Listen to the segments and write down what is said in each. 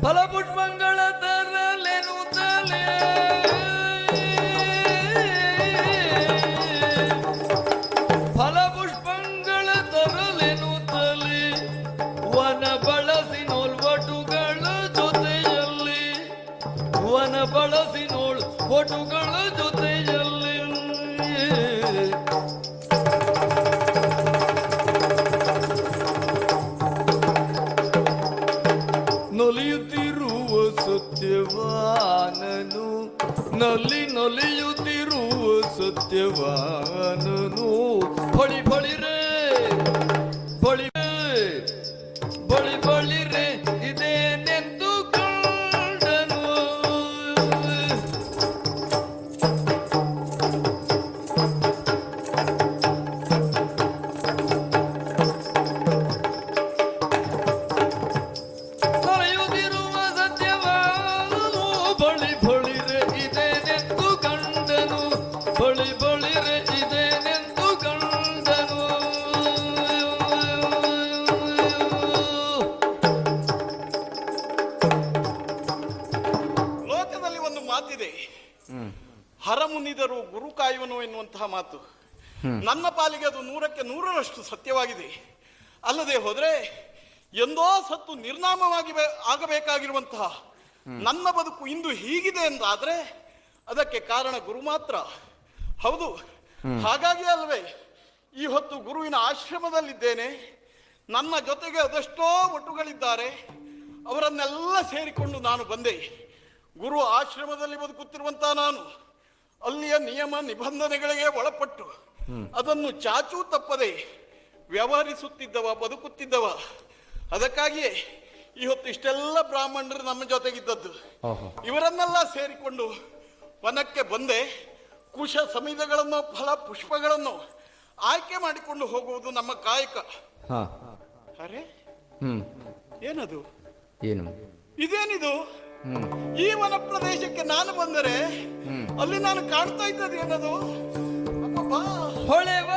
ಫಲಪುಷ್ಪಗಳ ತರಲೆನು ತಲೆ ಫಲಪುಷ್ಪಗಳ ತರಲೆನು ತಲೆ ವನ ಬಳಸಿ ನೋಲ್ವಟುಗಳ ಜೊತೆಯಲ್ಲಿ ವನ ಬಳಸಿ ನೋಳು ಒಟುಗಳ ಜೊತೆಯಲ್ಲಿ ನಲಿಯುತ್ತಿರುವ ಸತ್ಯವಾನನು ನಲಿಯುತ್ತಿರುವ ಸತ್ಯವಾನನು ಬಳಿ ಬಳಿರೆ ಬಳಿ ಬಳಿ ಬಳಿರೆ ಇದೇನೆಂದು ಕಂಡನು ಹರಮುನಿದರು ಗುರು ಕಾಯುವನು ಎನ್ನುವಂತಹ ಮಾತು ನನ್ನ ಪಾಲಿಗೆ ಅದು 100% ಸತ್ಯವಾಗಿದೆ. ಅಲ್ಲದೆ ಹೋದರೆ ಎಂದೋ ಸತ್ತು ನಿರ್ನಾಮವಾಗಿ ಆಗಬೇಕಾಗಿರುವಂತಹ ನನ್ನ ಬದುಕು ಇಂದು ಹೀಗಿದೆ ಎಂದಾದ್ರೆ ಅದಕ್ಕೆ ಕಾರಣ ಗುರು ಮಾತ್ರ. ಹೌದು, ಹಾಗಾಗಿ ಅಲ್ವೇ ಈ ಹೊತ್ತು ಗುರುವಿನ ಆಶ್ರಮದಲ್ಲಿದ್ದೇನೆ. ನನ್ನ ಜೊತೆಗೆ ಅದೆಷ್ಟೋ ಒಟ್ಟುಗಳಿದ್ದಾರೆ, ಅವರನ್ನೆಲ್ಲ ಸೇರಿಕೊಂಡು ನಾನು ಬಂದೆ. ಗುರು ಆಶ್ರಮದಲ್ಲಿ ಬದುಕುತ್ತಿರುವಂತಹ ನಾನು ಅಲ್ಲಿಯ ನಿಯಮ ನಿಬಂಧನೆಗಳಿಗೆ ಒಳಪಟ್ಟು ಅದನ್ನು ಚಾಚೂ ತಪ್ಪದೆ ವ್ಯವಹರಿಸುತ್ತಿದ್ದವ, ಬದುಕುತ್ತಿದ್ದವ. ಅದಕ್ಕಾಗಿಯೇ ಈ ಹೊತ್ತು ಇಷ್ಟೆಲ್ಲ ಬ್ರಾಹ್ಮಣರು ನಮ್ಮ ಜೊತೆಗಿದ್ದದ್ದು. ಇವರನ್ನೆಲ್ಲ ಸೇರಿಕೊಂಡು ವನಕ್ಕೆ ಬಂದೆ. ಕುಶ ಸಮಿತಿಗಳನ್ನು, ಫಲ ಪುಷ್ಪಗಳನ್ನು ಆಯ್ಕೆ ಮಾಡಿಕೊಂಡು ಹೋಗುವುದು ನಮ್ಮ ಕಾಯಕ. ಅರೆ ಏನದು? ಏನು ಇದೇನಿದು? ಈ ವನ ಪ್ರದೇಶಕ್ಕೆ ನಾನು ಬಂದರೆ ಅಲ್ಲಿ ನಾನು ಕಾಣ್ತಾ ಇದ್ದದ್ದು ಏನದು? ಹೊಳೆವ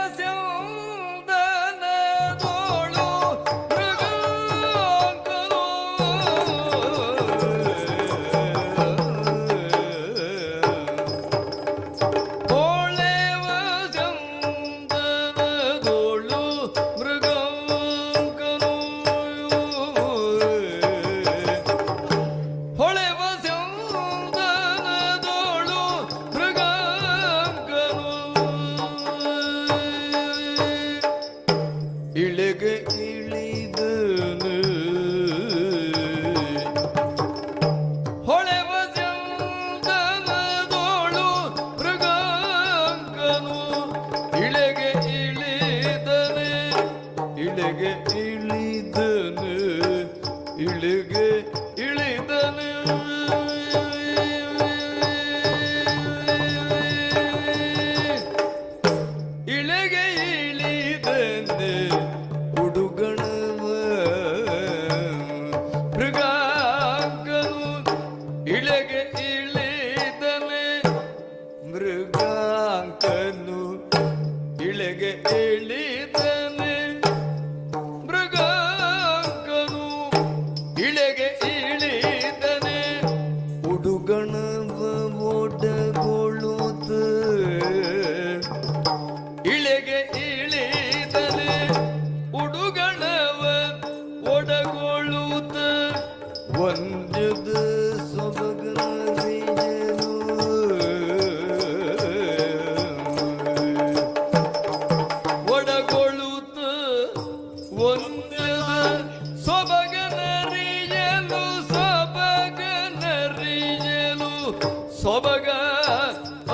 ಸೊಬಗ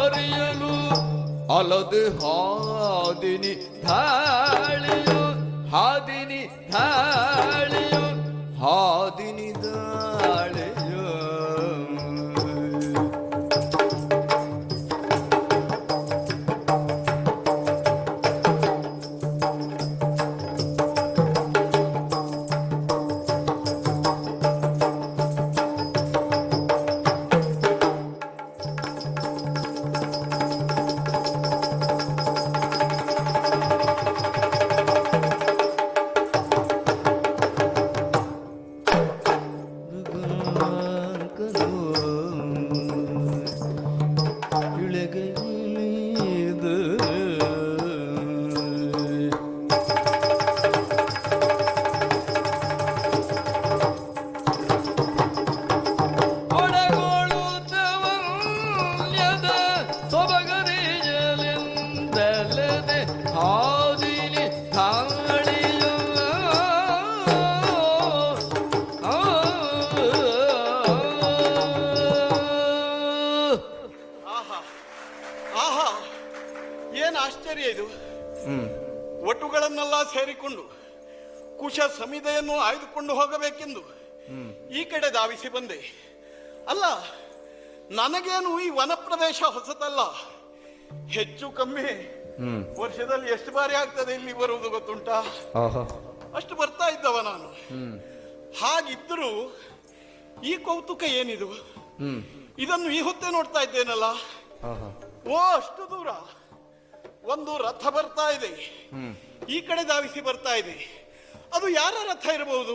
ಅರಿಯಲು ಅಲದು ಹಾದಿನಿ ಧಾಳಿಯು ಹಾದಿನಿ ಧಾಳಿಯು ಹಾದಿನಿ ದಾಳಿಯು ನಕ್ಷತ್ರಗಳನ್ನೆಲ್ಲ ಸೇರಿಕೊಂಡು ಕುಶ ಸಮಿದೆಯನ್ನು ಆಯ್ದುಕೊಂಡು ಹೋಗಬೇಕೆಂದು ಈ ಕಡೆ ಧಾವಿಸಿ ಬಂದೆ. ಅಲ್ಲ, ನನಗೇನು ಈ ವನ ಪ್ರದೇಶ ಹೊಸತಲ್ಲ. ಹೆಚ್ಚು ಕಮ್ಮಿ ವರ್ಷದಲ್ಲಿ ಎಷ್ಟು ಬಾರಿ ಆಗ್ತದೆ ಇಲ್ಲಿ ಬರುವುದು ಗೊತ್ತುಂಟಾ? ಅಷ್ಟು ಬರ್ತಾ ಇದ್ದವ ನಾನು. ಹಾಗಿದ್ದರೂ ಈ ಕೌತುಕ ಏನಿದು? ಇದನ್ನು ಈ ಹೊತ್ತೇ ನೋಡ್ತಾ ಇದ್ದೇನಲ್ಲ. ಓ, ಅಷ್ಟು ದೂರ ಒಂದು ರಥ ಬರ್ತಾ ಇದೆ, ಈ ಕಡೆ ಧಾವಿಸಿ ಬರ್ತಾ ಇದೆ. ಅದು ಯಾರ ರಥ ಇರಬಹುದು?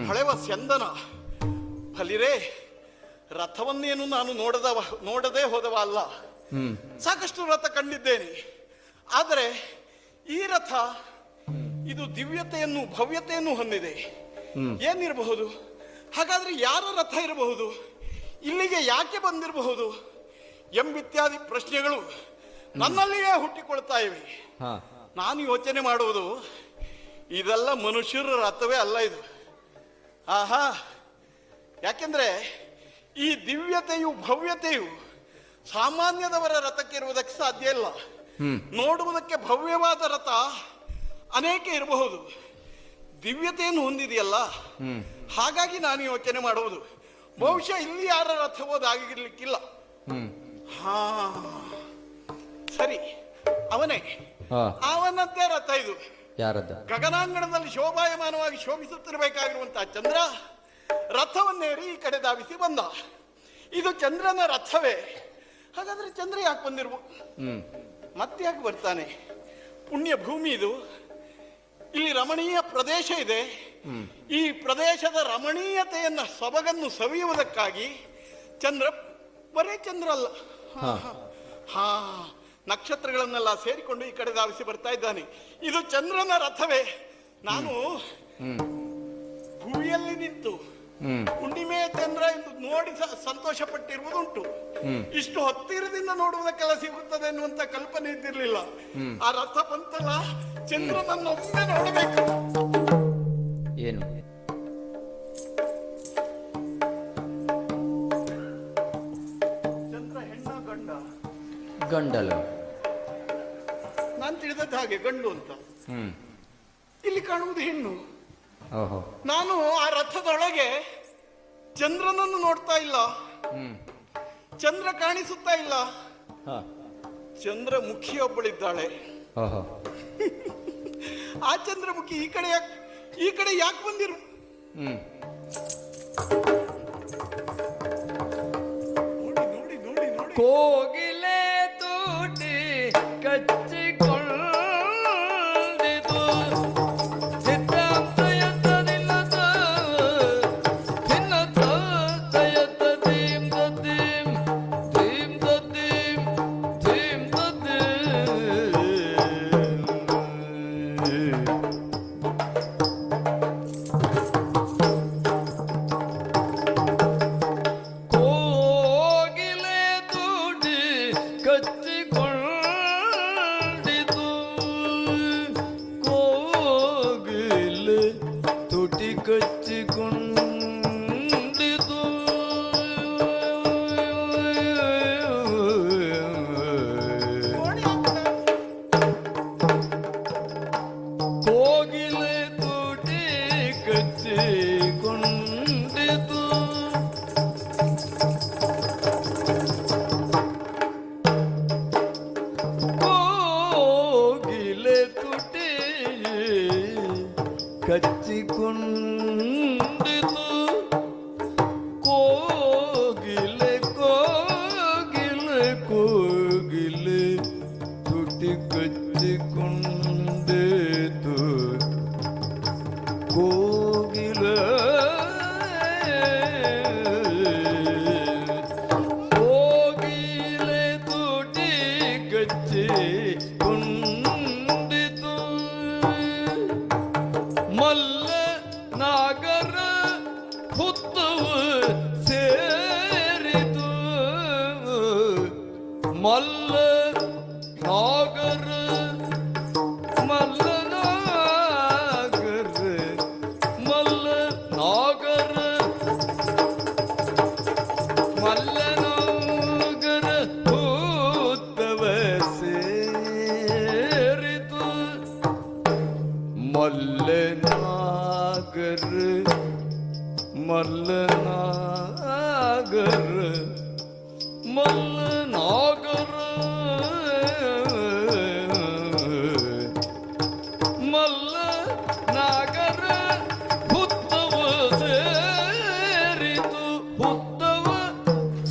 ಹಳೆವ ಸ್ಯಂದನ. ಫಲಿರೇ, ರಥವನ್ನೇನು ನಾನು ನೋಡದೆ ಹೋದವ ಅಲ್ಲ. ಸಾಕಷ್ಟು ರಥ ಕಂಡಿದ್ದೇನೆ. ಆದರೆ ಈ ರಥ ಇದು ದಿವ್ಯತೆಯನ್ನು ಭವ್ಯತೆಯನ್ನು ಹೊಂದಿದೆ. ಏನಿರಬಹುದು? ಹಾಗಾದ್ರೆ ಯಾರ ರಥ ಇರಬಹುದು? ಇಲ್ಲಿಗೆ ಯಾಕೆ ಬಂದಿರಬಹುದು ಎಂಬಿತ್ಯಾದಿ ಪ್ರಶ್ನೆಗಳು ನನ್ನಲ್ಲಿಯೇ ಹುಟ್ಟಿಕೊಳ್ತಾ ಇವೆ. ನಾನು ಯೋಚನೆ ಮಾಡುವುದು, ಇದೆಲ್ಲ ಮನುಷ್ಯರ ರಥವೇ ಅಲ್ಲ ಇದು. ಆಹಾ, ಯಾಕೆಂದ್ರೆ ಈ ದಿವ್ಯತೆಯು ಭವ್ಯತೆಯು ಸಾಮಾನ್ಯದವರ ರಥಕ್ಕೆ ಇರುವುದಕ್ಕೆ ಸಾಧ್ಯ ಇಲ್ಲ. ನೋಡುವುದಕ್ಕೆ ಭವ್ಯವಾದ ರಥ ಅನೇಕ ಇರಬಹುದು, ದಿವ್ಯತೆಯನ್ನು ಹೊಂದಿದೆಯಲ್ಲ. ಹಾಗಾಗಿ ನಾನು ಯೋಚನೆ ಮಾಡುವುದು, ಬಹುಶಃ ಇಲ್ಲಿ ಯಾರ ರಥವೋದಾಗಿರ್ಲಿಕ್ಕಿಲ್ಲ. ಹಾ, ಸರಿ, ಅವನದ್ದೇ ರಥ ಇದು. ಗಗನಾಂಗಣದಲ್ಲಿ ಶೋಭಾಯಮಾನವಾಗಿ ಶೋಭಿಸುತ್ತಿರಬೇಕಾಗಿರುವಂತಹ ಚಂದ್ರ ರಥವನ್ನೇರಿ ಈ ಕಡೆ ಧಾವಿಸಿ ಬಂದ. ಇದು ಚಂದ್ರನ ರಥವೇ. ಹಾಗಾದ್ರೆ ಚಂದ್ರ ಯಾಕೆ ಬಂದಿರ್ಬೋದು? ಮತ್ತೆ ಯಾಕೆ ಬರ್ತಾನೆ? ಪುಣ್ಯ ಭೂಮಿ ಇದು, ಇಲ್ಲಿ ರಮಣೀಯ ಪ್ರದೇಶ ಇದೆ. ಈ ಪ್ರದೇಶದ ರಮಣೀಯತೆಯನ್ನ ಸೊಬಗನ್ನು ಸವಿಯುವುದಕ್ಕಾಗಿ ಚಂದ್ರ, ಬರೇ ಚಂದ್ರ ಅಲ್ಲ, ನಕ್ಷತ್ರಗಳನ್ನೆಲ್ಲ ಸೇರಿಕೊಂಡು ಈ ಕಡೆ ಧಾವಿಸಿ ಬರ್ತಾ ಇದ್ದಾನೆ. ಇದು ಚಂದ್ರನ ರಥವೇ. ನಾನು ಭೂಮಿಯಲ್ಲಿ ನಿಂತು ಹುಣ್ಣಿಮೆಯ ಚಂದ್ರ ಎಂದು ನೋಡಿ ಸಂತೋಷ ಪಟ್ಟಿರುವುದುಂಟು. ಇಷ್ಟು ಹತ್ತಿರದಿಂದ ನೋಡುವುದಕ್ಕೆಲ್ಲ ಸಿಗುತ್ತದೆ ಎನ್ನುವಂತ ಕಲ್ಪನೆ ಇದ್ದಿರ್ಲಿಲ್ಲ. ಆ ರಥ ಬಂತಲ್ಲ, ಚಂದ್ರನನ್ನೊಮ್ಮೆ ನೋಡಬೇಕು. ಏನು ಚಂದ್ರ ಹೆಣ್ಣ ಗಂಡ? ಗಂಡಲ್ಲ, ನಾನು ತಿಳಿದದ್ದು ಹಾಗೆ, ಗಂಡು ಅಂತ. ಇಲ್ಲಿ ಕಾಣುವುದು ಹೆಣ್ಣು. ನಾನು ಆ ರಥದೊಳಗೆ ಚಂದ್ರನನ್ನು ನೋಡ್ತಾ ಇಲ್ಲ, ಚಂದ್ರ ಕಾಣಿಸುತ್ತಾ ಇಲ್ಲ. ಚಂದ್ರಮುಖಿಯೊಬ್ಬಳಿದ್ದಾಳೆ. ಆ ಚಂದ್ರಮುಖಿ ಈ ಕಡೆ ಯಾಕೆ ಬಂದಿರು? ನೋಡಿ ನೋಡಿ ನೋಡಿ ನೋಡಿ, ಕೋಗಿಲೆ ತೂಟಿ ಕಚ್ಚಿಕೊಂಡಿತು. ಕಚ್ಚಿಕೊಂಡಿತು ಕೋಗಿಲೆ ಕೋಗಿಲೆ ಕೋಗಿಲೆ ತುಟಿ ಕಚ್ಚಿಕೊಂಡಿತು ಕೋಗಿಲೆ ಕೋಗಿಲೆ ತುಟಿ ಕಚ್ಚಿಕೊಂಡಿತು ಮಲ್ಲ ನಾಗರ ಹುತ್ತವು ಸೇರಿತು ಮಲ್ಲ ನಾಗರ ಮಲ್ಲ ನಾಗರ ಮಲ್ಲ ನಾಗರ ಮಲ್ಲ ನಾಗರ ಹುತ್ತವ ಸೇರಿತು ಮಲ್ಲನಾಗರ ಮಲ್ಲನಾಗರ ಮಲ್ಲನಾಗರ ಹುತ್ತವ ಸೇರಿತು ಹುತ್ತವ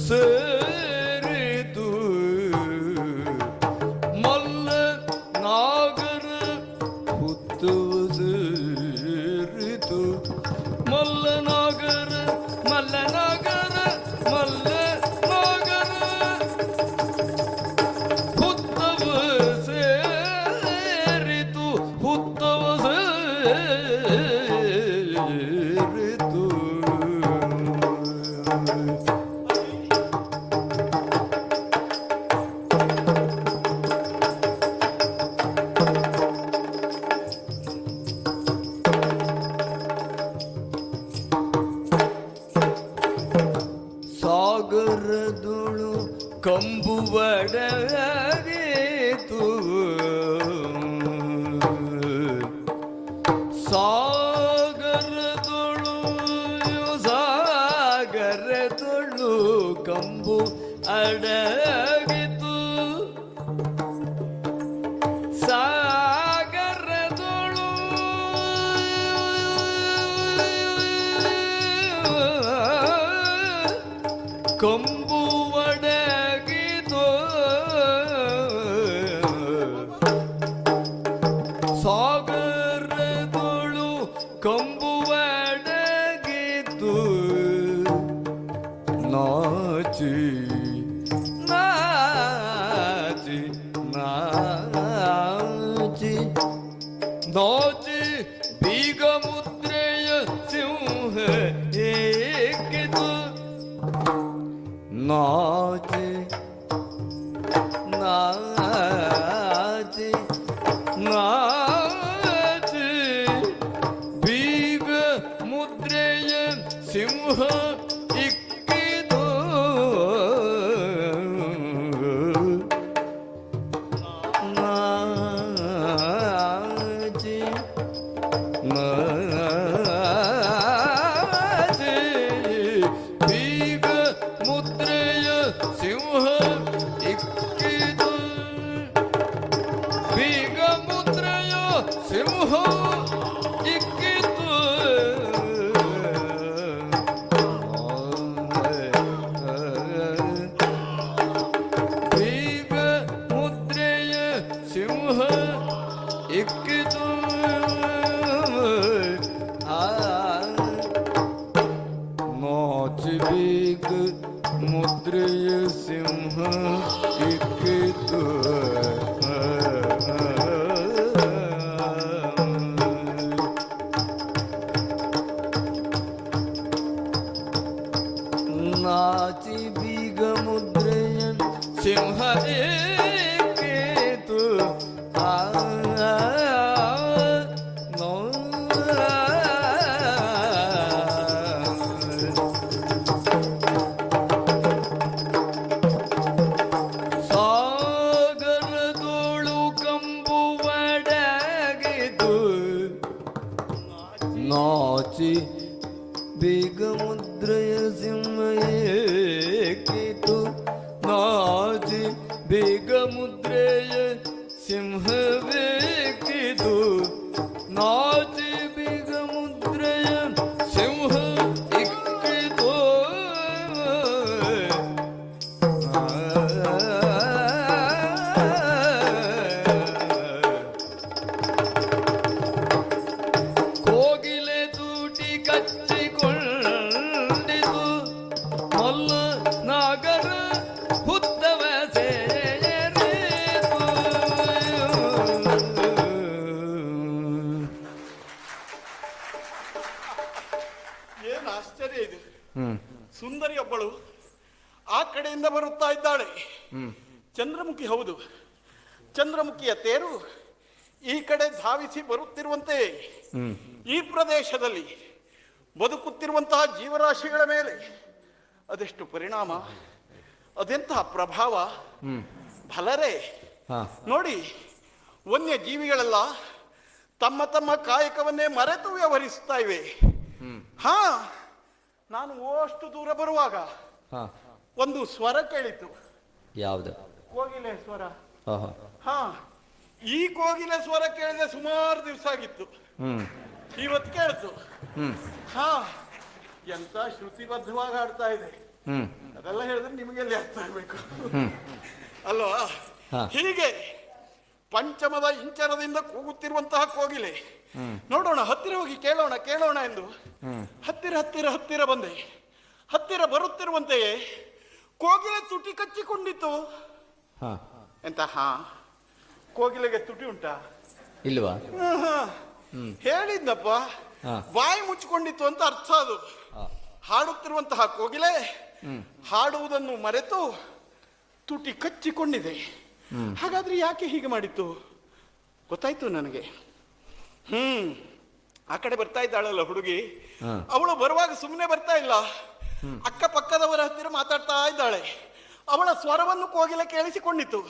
ಸೇರಿತು ಮಲ್ಲನಾಗರ ಹುತ್ತವ ಸೇರಿತು ಮಲ್ಲನಾಗರ ಮಲ್ಲನಾಗರ ಮಲ್ಲನಾಗರ ಹುತ್ತವ ಸೇರಿತು ಹುತ್ತವ ಸೇರಿತು ಸಾಗರದೊಳು ಕಂಬುವಡಗೇತು ಸಾಗರದೊಳು ಸಾಗರದೊಳು ಕಂಬು ಅಡಗಿತು ಸಾಗರದೊಳು ಕಂಬು ಒಡಗಿತು ಸಾಗರದೊಳು ಕಂಬು ಒಡಗಿತು ನಾಚಿ ನಾಚಿ ನಾಚಿ ನಾಚಿ ಬೀಗ ಮುದ್ರೆಯ ಸಿಂಹ ಏಕಿತು ನಾಚಿ ನಾಚಿ ನಾಚಿ ಬೀಗ ಮುದ್ರೆಯ ಸಿಂಹ ಇಕ್ಕಿದು ನಾಚಿ ನಾಚಿ ಬೀಗ ಮುದ್ರೆಯ ಸಿಂಹ ಇಕ್ಕಿದು ಬೀಗ ಮುದ್ರೆಯ ಸಿಂಹ ಇಕ್ಕಿತು ಬೀಗ ಮುದ್ರೆಯ ಸಿಂಹ ಇಕ್ಕಿತು ನಾಚಿ ಬೀಗ ಮುದ್ರೆಯ ಸಿಂಹ ಇಕ್ಕಿತು ನಾಚಿ ಬೀಗ ಮುದ್ರೆಯ ಸಿಂಹ ಇಕ್ಕಿತು ಸಾಗರದೋಳು ಕಂಬು ಒಡಗಿತು ನಾಚಿ ಬೇಗ ಮುದ್ರೆಯ ಸಿಂಹ ಏಕಿತು ನಾಚಿ ಬೇಗ ಮುದ್ರೆಯ ಸಿಂಹವೇಕಿತು ನಾಚಿ ಬೇಗ ಮುದ್ರೆಯ ಸಿಂಹ ಇಕ್ಕಿತು ಕೋಗಿಲೆ ತೂಟಿ ಕಚ್ಚಿಕೊಂಡಿತು ಮಲ್ಲನಾಗರ ಹುತ್ತವ ಸೇರಿತು ಏನು ಆಶ್ಚರ್ಯ ಇದು. ಸುಂದರಿಯೊಬ್ಬಳು ಆ ಕಡೆಯಿಂದ ಬರುತ್ತಾ ಇದ್ದಾಳೆ. ಚಂದ್ರಮುಖಿ ಹೌದು. ಚಂದ್ರಮುಖಿಯ ತೇರು ಈ ಕಡೆ ಧಾವಿಸಿ ಬರುತ್ತಿರುವಂತೆ ಈ ಪ್ರದೇಶದಲ್ಲಿ ಬದುಕುತ್ತಿರುವಂತಹ ಜೀವರಾಶಿಗಳ ಮೇಲೆ ಅದೆಷ್ಟು ಪರಿಣಾಮ, ಅದೆಂತಹ ಪ್ರಭಾವ ಭಲರೇ. ನೋಡಿ, ವನ್ಯ ಜೀವಿಗಳೆಲ್ಲ ತಮ್ಮ ತಮ್ಮ ಕಾಯಕವನ್ನೇ ಮರೆತು ವ್ಯವಹರಿಸ್ತಾ ಇವೆ. ಹಾ, ನಾನು ಅಷ್ಟು ದೂರ ಬರುವಾಗ ಹಾ ಒಂದು ಸ್ವರ ಕೇಳಿತು. ಯಾವ್ದು? ಕೋಗಿಲೆ ಸ್ವರ. ಓಹೋ. ಹಾ, ಈ ಕೋಗಿಲೆ ಸ್ವರ ಕೇಳಿದೆ ಸುಮಾರು ದಿವಸ ಆಗಿತ್ತು. ಹ್ಮ್ ಇವತ್ತು ಕೇಳ್ತು. ಹ್ಮ್ ಹಾ, ಎಂತ ಶ್ರುತಿಬದ್ಧವಾಗಿ ಆಡ್ತಾ ಇದೆ. ಹ್ಮ್ ಅದೆಲ್ಲ ಹೇಳಿದ್ರೆ ನಿಮಗೆಲ್ಲಿ ಅರ್ಥ ಆಗ್ಬೇಕು ಹ್ಮ್ ಅಲ್ವಾ? ಹಾ. ಹೀಗೆ ಪಂಚಮದ ಇಂಚರದಿಂದ ಕೂಗುತ್ತಿರುವಂತಹ ಕೋಗಿಲೆ. ಹ್ಮ್ ನೋಡೋಣ, ಹತ್ತಿರ ಹೋಗಿ ಕೇಳೋಣ ಕೇಳೋಣ ಎಂದು ಹ್ಮ್ ಹತ್ತಿರ ಹತ್ತಿರ ಹತ್ತಿರ ಬಂದೆ. ಹತ್ತಿರ ಬರುತ್ತಿರುವಂತೆಯೇ ಕೋಗಿಲೆ ತುಟಿ ಕಚ್ಚಿಕೊಂಡಿತು. ಹಾ ಎಂತ? ಹಾ, ಕೋಗಿಲೆಗೆ ತುಟಿ ಉಂಟಾ? ಇಲ್ವಾ? ಆಹಾ. ಹ್ಮ್ ಹೇಳಿದ್ನಪ್ಪ, ಹಾ. ಬಾಯಿ ಮುಚ್ಚಿಕೊಂಡಿತ್ತು ಅಂತ ಅರ್ಥ ಅದು. ಹಾ. ಹಾಡುತ್ತಿರುವಂತಹ ಕೋಗಿಲೆ ಹ್ಮ್ ಹಾಡುವುದನ್ನು ಮರೆತು ತುಟಿ ಕಚ್ಚಿಕೊಂಡಿದೆ. ಹ್ಮ್ ಹಾಗಾದ್ರೆ ಯಾಕೆ ಹೀಗೆ ಮಾಡಿತ್ತು ಗೊತ್ತಾಯ್ತು ನನಗೆ. ಆ ಕಡೆ ಬರ್ತಾ ಇದ್ದಾಳಲ್ಲ ಹುಡುಗಿ, ಹಾ. ಅವಳು ಬರುವಾಗ ಸುಮ್ಮನೆ ಬರ್ತಾ ಇಲ್ಲ, ಅಕ್ಕಪಕ್ಕದವರ ಹತ್ತಿರ ಮಾತಾಡ್ತಾ ಇದ್ದಾಳೆ. ಅವಳ ಸ್ವರವನ್ನು ಕೋಗಿಲೆ ಕೇಳಿಸಿಕೊಂಡಿತ್ತು.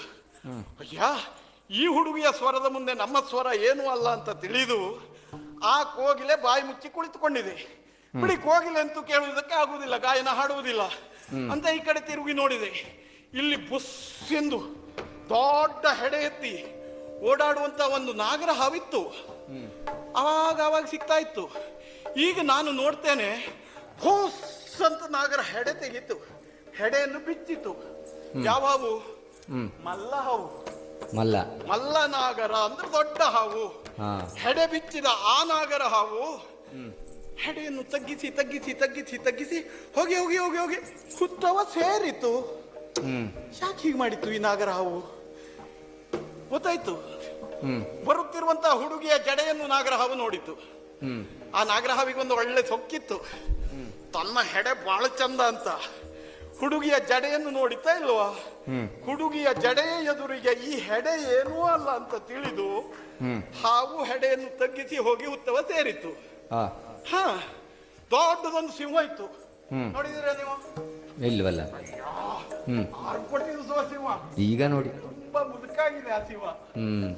ಅಯ್ಯ, ಈ ಹುಡುಗಿಯ ಸ್ವರದ ಮುಂದೆ ನಮ್ಮ ಸ್ವರ ಏನೂ ಅಲ್ಲ ಅಂತ ತಿಳಿದು ಆ ಕೋಗಿಲೆ ಬಾಯಿ ಮುಚ್ಚಿ ಕುಳಿತುಕೊಂಡಿದೆ. ಬಿಡಿ, ಕೋಗಿಲೆ ಅಂತೂ ಕೇಳುವುದಕ್ಕೆ ಆಗುವುದಿಲ್ಲ, ಗಾಯನ ಹಾಡುವುದಿಲ್ಲ ಅಂತ ಈ ಕಡೆ ತಿರುಗಿ ನೋಡಿದೆ. ಇಲ್ಲಿ ಬುಸ್ ಎಂದು ದೊಡ್ಡ ಹೆಡೆ ಎತ್ತಿ ಓಡಾಡುವಂತ ಒಂದು ನಾಗರ ಹಾವಿತ್ತು. ಆವಾಗ ಸಿಗ್ತಾ ಇತ್ತು. ಈಗ ನಾನು ನೋಡ್ತೇನೆ, ಭೂಸ್ ಅಂತ ನಾಗರ ಹೆಡೆ ತೆಗಿತು, ಹೆಡೆಯನ್ನು ಬಿಚ್ಚಿತು. ಯಾವ ಹಾವು? ಮಲ್ಲ ಹಾವು. ಮಲ್ಲ. ಮಲ್ಲ ನಾಗರ ಅಂದ್ರೆ ದೊಡ್ಡ ಹಾವು. ಹಾ. ಹೆಡೆ ಬಿಚ್ಚಿದ ಆ ನಾಗರ ಹಾವು ಹೆಡೆಯನ್ನು ತಗ್ಗಿಸಿ ತಗ್ಗಿಸಿ ತಗ್ಗಿಸಿ ತಗ್ಗಿಸಿ ಹೋಗಿ ಹೋಗಿ ಹೋಗಿ ಹೋಗಿ ಹುತ್ತವ ಸೇರಿತು. ಹ್ಮ್ ಯಾಕೆ ಹೀಗೆ ಮಾಡಿತ್ತು ಈ ನಾಗರ ಹಾವು ಗೊತ್ತಾಯ್ತು. ಹ್ಮ್ ಬರುತ್ತಿರುವಂತಹ ಹುಡುಗಿಯ ಜಡೆಯನ್ನು ನಾಗರ ಹಾವು ನೋಡಿತು. ಹ್ಮ್ ಆ ನಾಗರ ಹಾವಿಗೆ ಒಂದು ಒಳ್ಳೆ ಸೊಕ್ಕಿತ್ತು, ತನ್ನ ಹೆಡೆ ಬಹಳ ಚಂದ ಅಂತ. ಹುಡುಗಿಯ ಜಡೆಯನ್ನು ನೋಡಿತಾ ಇಲ್ವಾ? ಹುಡುಗಿಯ ಜಡೆಯ ಎದುರಿಗೆ ಈ ಹೆಡೆ ಏನೂ ಅಲ್ಲ ಅಂತ ತಿಳಿದು ಹಾವು ಹೆಡೆಯನ್ನು ತಗ್ಗಿಸಿ ಹೋಗಿ ಹುತ್ತವ ಸೇರಿತು. ಹಾ, ದೊಡ್ಡದೊಂದು ಸಿಂಹ ಇತ್ತು. ನೋಡಿದ್ರೆ ನೀವು? ಇಲ್ವಲ್ಲ. ಆರ್ಭಟಿಸುವ ಸಿಂಹ. ಈಗ ನೋಡಿ, ತುಂಬಾ ಮುದುಕಾಗಿದೆ ಆ ಸಿಂಹ. ಹ್ಮ್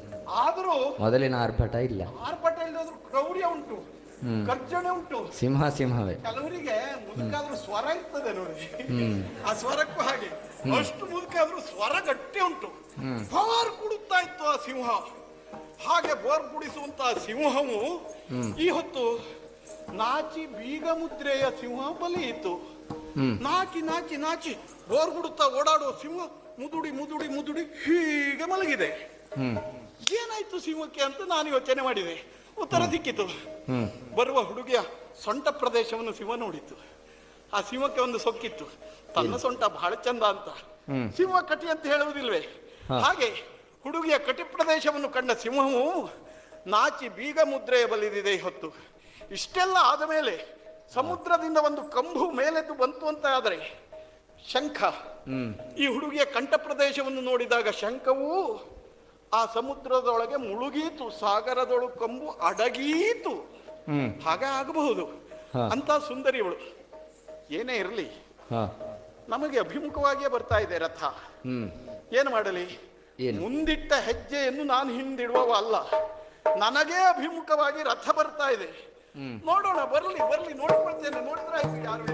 ಆದ್ರೂ ಮೊದಲಿನ ಆರ್ಭಟ ಇಲ್ಲ. ಆರ್ಭಟ ಇಲ್ಲದ್ರು ಕ್ರೌರ್ಯ ಉಂಟು, ಗರ್ಜನೆ ಉಂಟು. ಸಿಂಹವೇ. ಕೆಲವರಿಗೆ ಮುದುಕಾದ್ರೂ ಸ್ವರ ಇರ್ತದೆ ನೋಡಿ, ಆ ಸ್ವರಕ್ಕೂ ಹಾಗೆ. ಅಷ್ಟು ಮುದುಕಾದ್ರೂ ಸ್ವರ ಗಟ್ಟಿ ಉಂಟು. ಬೋರ್ ಕುಡುತ್ತಾ ಇತ್ತು ಆ ಸಿಂಹ. ಹಾಗೆ ಬೋರ್ ಕುಡಿಸುವಂತಹ ಸಿಂಹವು ಈ ಹೊತ್ತು ನಾಚಿ ಬೀಗ ಮುದ್ರೆಯ ಸಿಂಹ ಬಲಿಯಿತು. ನಾಚಿ ನಾಚಿ ನಾಚಿ ಬೋರ್ ಕುಡುತ್ತಾ ಓಡಾಡುವ ಸಿಂಹ ಮುದುಡಿ ಮುದುಡಿ ಮುದುಡಿ ಹೀಗೆ ಮಲಗಿದೆ. ಏನಾಯ್ತು ಸಿಂಹಕ್ಕೆ ಅಂತ ನಾನು ಯೋಚನೆ ಮಾಡಿದೆ. ಉತ್ತರ ಸಿಕ್ಕಿತು. ಬರುವ ಹುಡುಗಿಯ ಸೊಂಟ ಪ್ರದೇಶವನ್ನು ಸಿಂಹ ನೋಡಿತ್ತು. ಆ ಸಿಂಹಕ್ಕೆ ಒಂದು ಸೊಕ್ಕಿತ್ತು, ತನ್ನ ಸೊಂಟ ಬಹಳ ಚಂದ ಅಂತ. ಸಿಂಹ ಕಟಿ ಅಂತ ಹೇಳುವುದಿಲ್ವೇ, ಹಾಗೆ ಹುಡುಗಿಯ ಕಟಿ ಪ್ರದೇಶವನ್ನು ಕಂಡ ಸಿಂಹವು ನಾಚಿ ಬೀಗ ಮುದ್ರೆಯ ಬಲಿದಿದೆ ಹೊತ್ತು. ಇಷ್ಟೆಲ್ಲ ಆದ ಮೇಲೆ ಸಮುದ್ರದಿಂದ ಒಂದು ಕಂಬು ಮೇಲೆದ್ದು ಬಂತು ಅಂತ ಆದರೆ ಶಂಖ ಈ ಹುಡುಗಿಯ ಕಂಠ ಪ್ರದೇಶವನ್ನು ನೋಡಿದಾಗ ಶಂಖವು ಆ ಸಮುದ್ರದೊಳಗೆ ಮುಳುಗೀತು, ಸಾಗರದೊಳಗೆ ಕಂಬು ಅಡಗೀತು. ಹಾಗೆ ಆಗಬಹುದು ಅಂತ ಸುಂದರಿಯವಳು. ಏನೇ ಇರಲಿ, ನಮಗೆ ಅಭಿಮುಖವಾಗಿಯೇ ಬರ್ತಾ ಇದೆ ರಥ. ಏನು ಮಾಡಲಿ? ಮುಂದಿಟ್ಟ ಹೆಜ್ಜೆಯನ್ನು ನಾನು ಹಿಂದಿಡುವವ ಅಲ್ಲ, ನನಗೇ ಅಭಿಮುಖವಾಗಿ ರಥ ಬರ್ತಾ ಇದೆ. ನೋಡೋಣ, ಬರ್ಲಿ ಬರ್ಲಿ, ನೋಡ್ಕೊಳ್ತೇನೆ. ನೋಡಿದ್ರೆ ಆಯ್ತು, ಯಾರು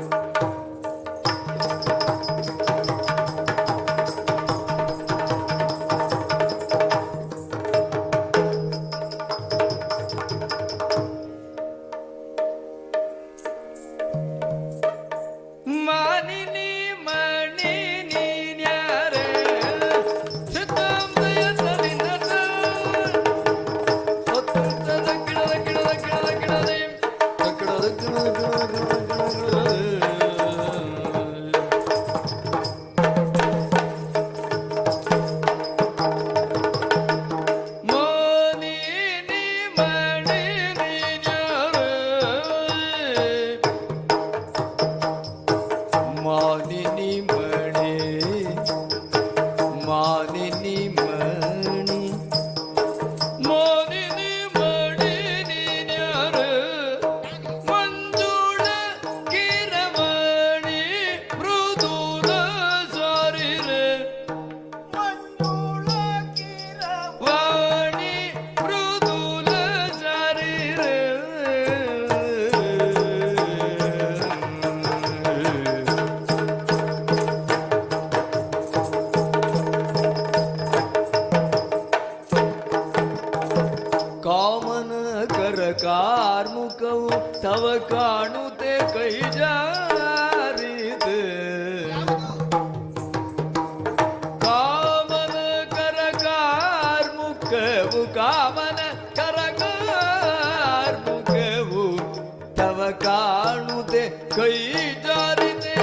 ಕೈ ಜಾರಿದೆ.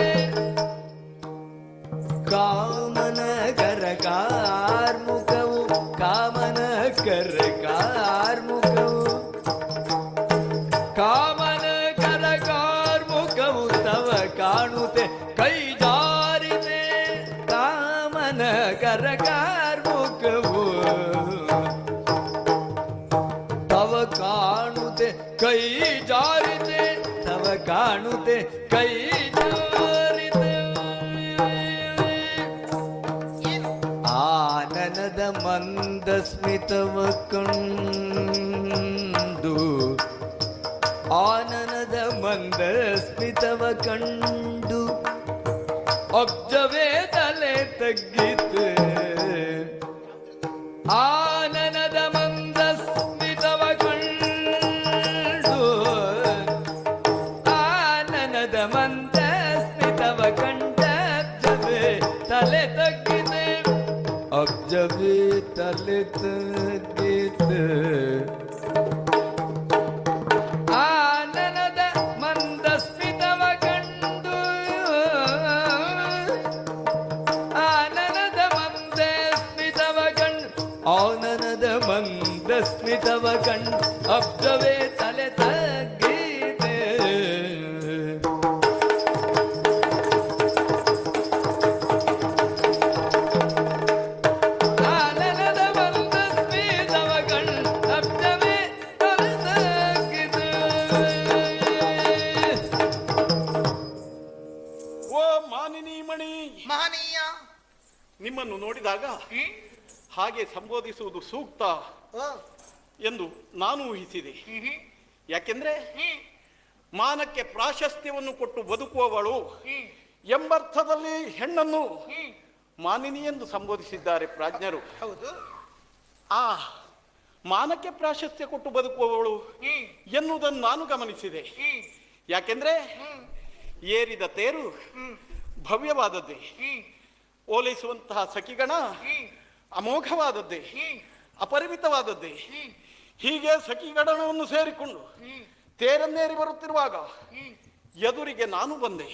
ಕಾಮನ ಕರ ಕಾರ್ಮುಖವು ಕಾಮನ ಕರ ಕಾರ್ಮುಖವು ಕಾಮನ ಕರ ಕಾರ್ಮುಖವು ತವ ಕಾಣುತ್ತೆ ಕೈ ಜಾರಿದೆ. ಕಾಮನ ಕರ ಕಾರ್ಮುಖವು ತವ ಕಾಣುತ್ತೆ ಕೈ ಜಾರಿದೆ. ತವ ಕಾಣುತ್ತೆ ಕೈ ಜಾರಿದೆ. ಆನನದ ಮಂದ ಸ್ಮಿತವ ಕಂಡು ಆನನದ ಮಂದ ಸ್ಮಿತವ ಕಂಡು ಅಬ್ಜವೇ ತಲೆ ತಗ್ಗಿತು. ಆನನದ ಮಂದ ಸ್ಮಿತವ ಕಂಡು ಆನನದ ಮಂದ ಸ್ಮಿತವ ಕಂಡ ಅಬ್ಜವೇ ತಲೆ ತಗ್ಗಿದೆ. ಅಬ್ಜವೇ ತಲೆ ತಗ್ಗಿತು. ಆನನದ ಮಂದ ಸ್ಮಿತವ ಕಂಡು ಆನನದ ಮಂದ ಸ್ಮಿತವ ಕಂಡು ಆನನದ ಮಂದ ಸ್ಮಿತವ ಕಂಡ ಅಬ್ಜವೇ ತಲೆ ತಗ್ಗಿದೆ. ಆನನದ ಮಂದ ಸ್ಮಿತವ ಕಂಡು ಅಬ್ಜವೇ ತಲೆ ತಗ್ಗಿದೆ. ಓ ಮಾನಿನಿ ಮಣಿ, ಮಹನೀಯ. ನಿಮ್ಮನ್ನು ನೋಡಿದಾಗ ಹಾಗೆ ಸಂಬೋಧಿಸುವುದು ಸೂಕ್ತ ಓ, ಎಂದು ನಾನು ಊಹಿಸಿದೆ. ಯಾಕೆಂದ್ರೆ ಮಾನಕ್ಕೆ ಪ್ರಾಶಸ್ತ್ಯವನ್ನು ಕೊಟ್ಟು ಬದುಕುವವಳು ಎಂಬರ್ಥದಲ್ಲಿ ಹೆಣ್ಣನ್ನು ಮಾನಿನಿ ಎಂದು ಸಂಬೋಧಿಸಿದ್ದಾರೆ ಪ್ರಾಜ್ಞರು. ಹೌದು. ಆ ಮಾನಕ್ಕೆ ಪ್ರಾಶಸ್ತ್ಯ ಕೊಟ್ಟು ಬದುಕುವವಳು ಎನ್ನುವುದನ್ನು ನಾನು ಗಮನಿಸಿದೆ. ಯಾಕೆಂದ್ರೆ ಏರಿದ ತೇರು ಭವ್ಯವಾದದ್ದೇ, ಓಲೈಸುವಂತಹ ಸಖಿಗಣ ಅಮೋಘವಾದದ್ದೇ, ಅಪರಿಮಿತವಾದದ್ದೇ. ಹೀಗೆ ಸಖಿಗಣವನ್ನು ಸೇರಿಕೊಂಡು ತೇರನ್ನೇರಿ ಬರುತ್ತಿರುವಾಗ ಎದುರಿಗೆ ನಾನು ಬಂದೆ.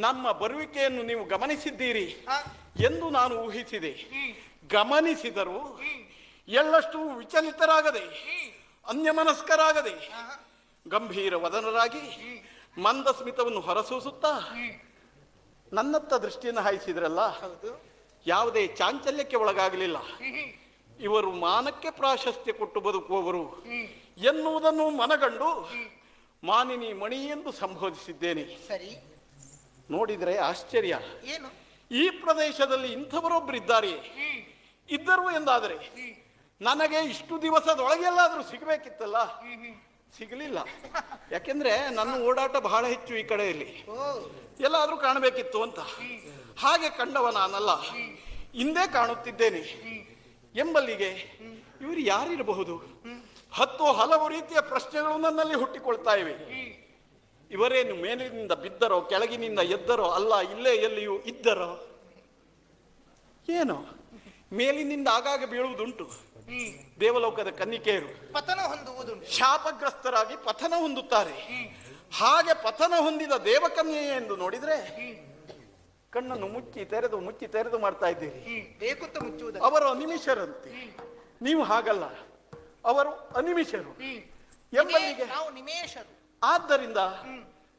ನಮ್ಮ ಬರುವಿಕೆಯನ್ನು ನೀವು ಗಮನಿಸಿದ್ದೀರಿ ಎಂದು ನಾನು ಊಹಿಸಿದೆ. ಗಮನಿಸಿದರೂ ಎಳ್ಳಷ್ಟು ವಿಚಲಿತರಾಗದೆ, ಅನ್ಯಮನಸ್ಕರಾಗದೆ, ಗಂಭೀರ ವದನರಾಗಿ ಮಂದಸ್ಮಿತವನ್ನು ಹೊರಸೂಸುತ್ತಾ ನನ್ನತ್ತ ದೃಷ್ಟಿಯನ್ನು ಹಾಯಿಸಿದ್ರಲ್ಲ, ಯಾವುದೇ ಚಾಂಚಲ್ಯಕ್ಕೆ ಒಳಗಾಗಲಿಲ್ಲ. ಇವರು ಮಾನಕ್ಕೆ ಪ್ರಾಶಸ್ತ್ಯ ಕೊಟ್ಟು ಬದುಕುವವರು ಎನ್ನುವುದನ್ನು ಮನಗಂಡು ಮಾನಿನಿ ಮಣಿ ಎಂದು ಸಂಬೋಧಿಸಿದ್ದೇನೆ. ಸರಿ. ನೋಡಿದರೆ ಆಶ್ಚರ್ಯ, ಏನು? ಈ ಪ್ರದೇಶದಲ್ಲಿ ಇಂಥವರೊಬ್ಬರಿದ್ದಾರೆ. ಇದ್ದರು ಎಂದಾದರೆ ನನಗೆ ಇಷ್ಟು ದಿವಸದೊಳಗೆಲ್ಲಾದರೂ ಸಿಗಬೇಕಿತ್ತಲ್ಲ, ಸಿಗಲಿಲ್ಲ. ಯಾಕೆಂದ್ರೆ ನನ್ನ ಓಡಾಟ ಬಹಳ ಹೆಚ್ಚು ಈ ಕಡೆಯಲ್ಲಿ, ಓ, ಎಲ್ಲಾದ್ರೂ ಕಾಣಬೇಕಿತ್ತು ಅಂತ. ಹಾಗೆ ಕಂಡವ ನಾನಲ್ಲ, ಹಿಂದೆ ಕಾಣುತ್ತಿದ್ದೇನೆ ಎಂಬಲ್ಲಿಗೆ ಇವರು ಯಾರಿರಬಹುದು? ಹಲವು ರೀತಿಯ ಪ್ರಶ್ನೆಗಳು ನನ್ನಲ್ಲಿ ಹುಟ್ಟಿಕೊಳ್ತಾ ಇವೆ. ಇವರೇನು ಮೇಲಿನಿಂದ ಬಿದ್ದರೋ, ಕೆಳಗಿನಿಂದ ಎದ್ದರೋ, ಅಲ್ಲ ಇಲ್ಲೇ ಎಲ್ಲಿಯೂ ಇದ್ದರೋ ಏನೋ? ಮೇಲಿನಿಂದ ಆಗಾಗ ಬೀಳುವುದುಂಟು. ದೇವಲೋಕದ ಕನ್ನಿಕೆಯರು ಪತನ ಹೊಂದುವುದುಂಟು. ಶಾಪಗ್ರಸ್ತರಾಗಿ ಪತನ ಹೊಂದುತ್ತಾರೆ. ಹಾಗೆ ಪತನ ಹೊಂದಿದ ದೇವಕನ್ಯೆ ಎಂದು ನೋಡಿದ್ರೆ ಕಣ್ಣನ್ನು ಮುಚ್ಚಿ ತೆರೆದು ಮಾಡ್ತಾ ಇದ್ದೀರಿ. ಬೇಕುತ್ತ ಮುಚ್ಚುವುದು. ಅವರು ಅನಿಮಿಷರಂತೆ, ನೀವು ಹಾಗಲ್ಲ, ಅವರು ಅನಿಮಿಷರು ಎಂಬಲ್ಲಿಗೆ. ನಾವು ನಿಮೇಷರು. ಆದ್ದರಿಂದ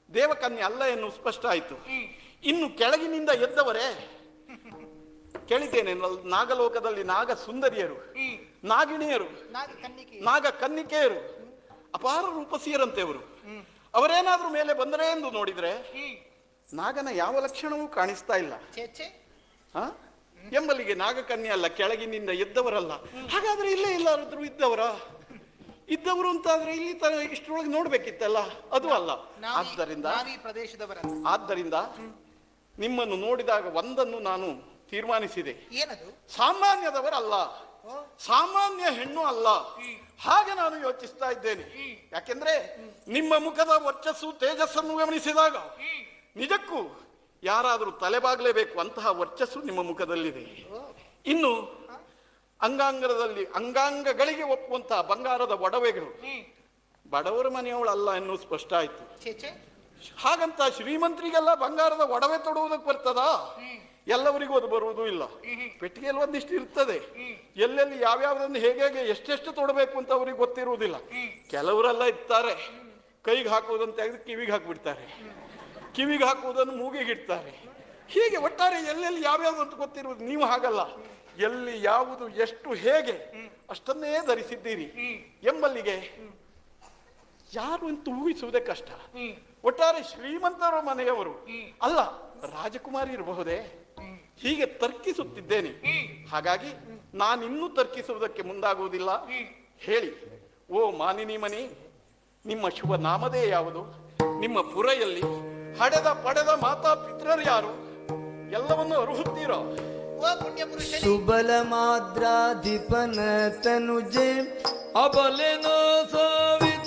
ದೇವಕನ್ಯೆ ಅಲ್ಲ ಎನ್ನು ಸ್ಪಷ್ಟ ಆಯಿತು. ಇನ್ನು ಕೆಳಗಿನಿಂದ ಎದ್ದವರೇ ಕೇಳಿದ್ದೇನೆ. ನಾಗಲೋಕದಲ್ಲಿ ನಾಗ ಸುಂದರಿಯರು, ನಾಗಿಣಿಯರು, ನಾಗ ಕನ್ನಿಕೆಯರು, ಅಪಾರ ರೂಪಸಿಯರಂತೆ ಅವರು. ಅವರೇನಾದ್ರೂ ಮೇಲೆ ಬಂದರೆ ಎಂದು ನೋಡಿದ್ರೆ ನಾಗನ ಯಾವ ಲಕ್ಷಣವೂ ಕಾಣಿಸ್ತಾ ಇಲ್ಲ. ಎಂಬಲ್ಲಿಗೆ ನಾಗಕನ್ಯೆ ಅಲ್ಲ, ಕೆಳಗಿನಿಂದ ಎದ್ದವರಲ್ಲ. ಹಾಗಾದ್ರೆ ಇಲ್ಲೇ ಎಲ್ಲಾದ್ರೂ ಇದ್ದವರು ಅಂತಾದ್ರೆ ಇಲ್ಲಿ ಇಷ್ಟರೊಳಗೆ ನೋಡ್ಬೇಕಿತ್ತಲ್ಲ, ಅದು ಅಲ್ಲ. ಆದ್ದರಿಂದ ನಿಮ್ಮನ್ನು ನೋಡಿದಾಗ ಒಂದನ್ನು ನಾನು ತೀರ್ಮಾನಿಸಿದೆ. ಏನದು? ಸಾಮಾನ್ಯದವರಲ್ಲ, ಸಾಮಾನ್ಯ ಹೆಣ್ಣು ಅಲ್ಲ. ಹಾಗೆ ನಾನು ಯೋಚಿಸ್ತಾ ಇದ್ದೇನೆ. ಯಾಕೆಂದ್ರೆ ನಿಮ್ಮ ಮುಖದ ವರ್ಚಸ್ಸು ತೇಜಸ್ಸನ್ನು ಗಮನಿಸಿದಾಗ ನಿಜಕ್ಕೂ ಯಾರಾದರೂ ತಲೆಬಾಗಲೇಬೇಕು, ಅಂತಹ ವರ್ಚಸ್ಸು ನಿಮ್ಮ ಮುಖದಲ್ಲಿದೆ. ಇನ್ನು ಅಂಗಾಂಗಗಳಿಗೆ ಒಪ್ಪುವಂತಹ ಬಂಗಾರದ ಒಡವೆಗಳು ಬಡವರ ಮನೆಯವಳಲ್ಲ ಎನ್ನುವುದು ಸ್ಪಷ್ಟ ಆಯ್ತು. ಹಾಗಂತ ಶ್ರೀಮಂತರಿಗೆಲ್ಲ ಬಂಗಾರದ ಒಡವೆ ತೊಡುವುದಕ್ಕೆ ಬರ್ತದಾ? ಎಲ್ಲವರಿಗೂ ಅದು ಬರುವುದೂ ಇಲ್ಲ. ಪೆಟ್ಟಿಗೆಯಲ್ಲಿ ಒಂದಿಷ್ಟು ಇರ್ತದೆ, ಎಲ್ಲೆಲ್ಲಿ ಯಾವ್ಯಾವ್ದನ್ನು ಹೇಗೆ ಹೇಗೆ ಎಷ್ಟೆಷ್ಟು ತೊಡಬೇಕು ಅಂತ ಅವ್ರಿಗೆ ಗೊತ್ತಿರುವುದಿಲ್ಲ. ಕೆಲವರೆಲ್ಲ ಇರ್ತಾರೆ, ಕೈಗೆ ಹಾಕುವುದನ್ನು ತೆಗೆದು ಕಿವಿಗೆ ಹಾಕಿಬಿಡ್ತಾರೆ, ಕಿವಿಗೆ ಹಾಕುವುದನ್ನು ಮೂಗಿಗೆ ಇಡ್ತಾರೆ. ಹೀಗೆ ಒಟ್ಟಾರೆ ಎಲ್ಲೆಲ್ಲಿ ಯಾವ್ಯಾವ್ದು ಅಂತ ಗೊತ್ತಿರುವುದು. ನೀವು ಹಾಗಲ್ಲ, ಎಲ್ಲಿ ಯಾವುದು ಎಷ್ಟು ಹೇಗೆ ಅಷ್ಟನ್ನೇ ಧರಿಸಿದ್ದೀರಿ ಎಂಬಲ್ಲಿಗೆ ಯಾರು ಅಂತ ಊಹಿಸುವುದೇ ಕಷ್ಟ. ಒಟ್ಟಾರೆ ಶ್ರೀಮಂತರ ಮನೆಯವರು ಅಲ್ಲ, ರಾಜಕುಮಾರಿ ಇರಬಹುದೇ? ಹೀಗೆ ತರ್ಕಿಸುತ್ತಿದ್ದೇನೆ. ಹಾಗಾಗಿ ನಾನಿನ್ನೂ ತರ್ಕಿಸುವುದಕ್ಕೆ ಮುಂದಾಗುವುದಿಲ್ಲ. ಹೇಳಿ, ಓ ಮಾನಿನಿ ಮಣಿ, ನಿಮ್ಮ ಶುಭ ನಾಮದೇ ಯಾವುದು? ನಿಮ್ಮ ಪುರ ಎಲ್ಲಿ? ಹಡೆದ ಪಡೆದ ಮಾತಾ ಪಿತೃರು ಯಾರು? ಎಲ್ಲವನ್ನು ಅರುಹುತ್ತೀರೋ? ಓ ಪುಣ್ಯ ಪುರುಷನೇ, ಸುಬಲ ಮಾದ್ರಾಧಿಪನ ತನುಜೆ ಅಬಲೆನೋ ಸಾವಿತ್ರ.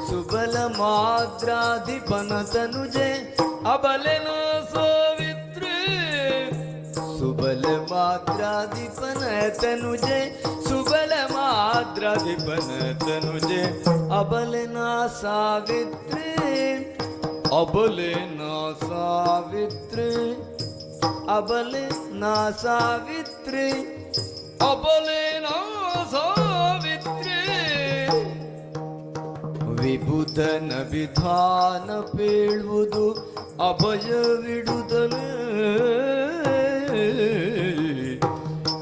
ಸುಬಲ ಮಾದ್ರಾಧಿಪನ ತನುಜೆ ಅಬಲೆನೋ ಸಾವಿತ್ರ. ಸುಬಲ ಮಾದ್ರಾಧಿಪನ ತನುಜೆ, ಸುಬಲ ಮಾದ್ರಾಧಿಪನ ತನುಜೆ ಅಬಲೆನಾ ಸಾವಿತ್ರಿ. ಅಬಲೆನಾ ಸಾವಿತ್ರಿ, ಅಬಲೆನಾ ಸಾವಿತ್ರಿ, ಅಬಲೆನಾ ಸಾವಿತ್ರಿ. ವಿಬುಧನ ವಿಧಾನ ಪೇಳುವುದು ಅಭಯವಿಡುದಲೇ.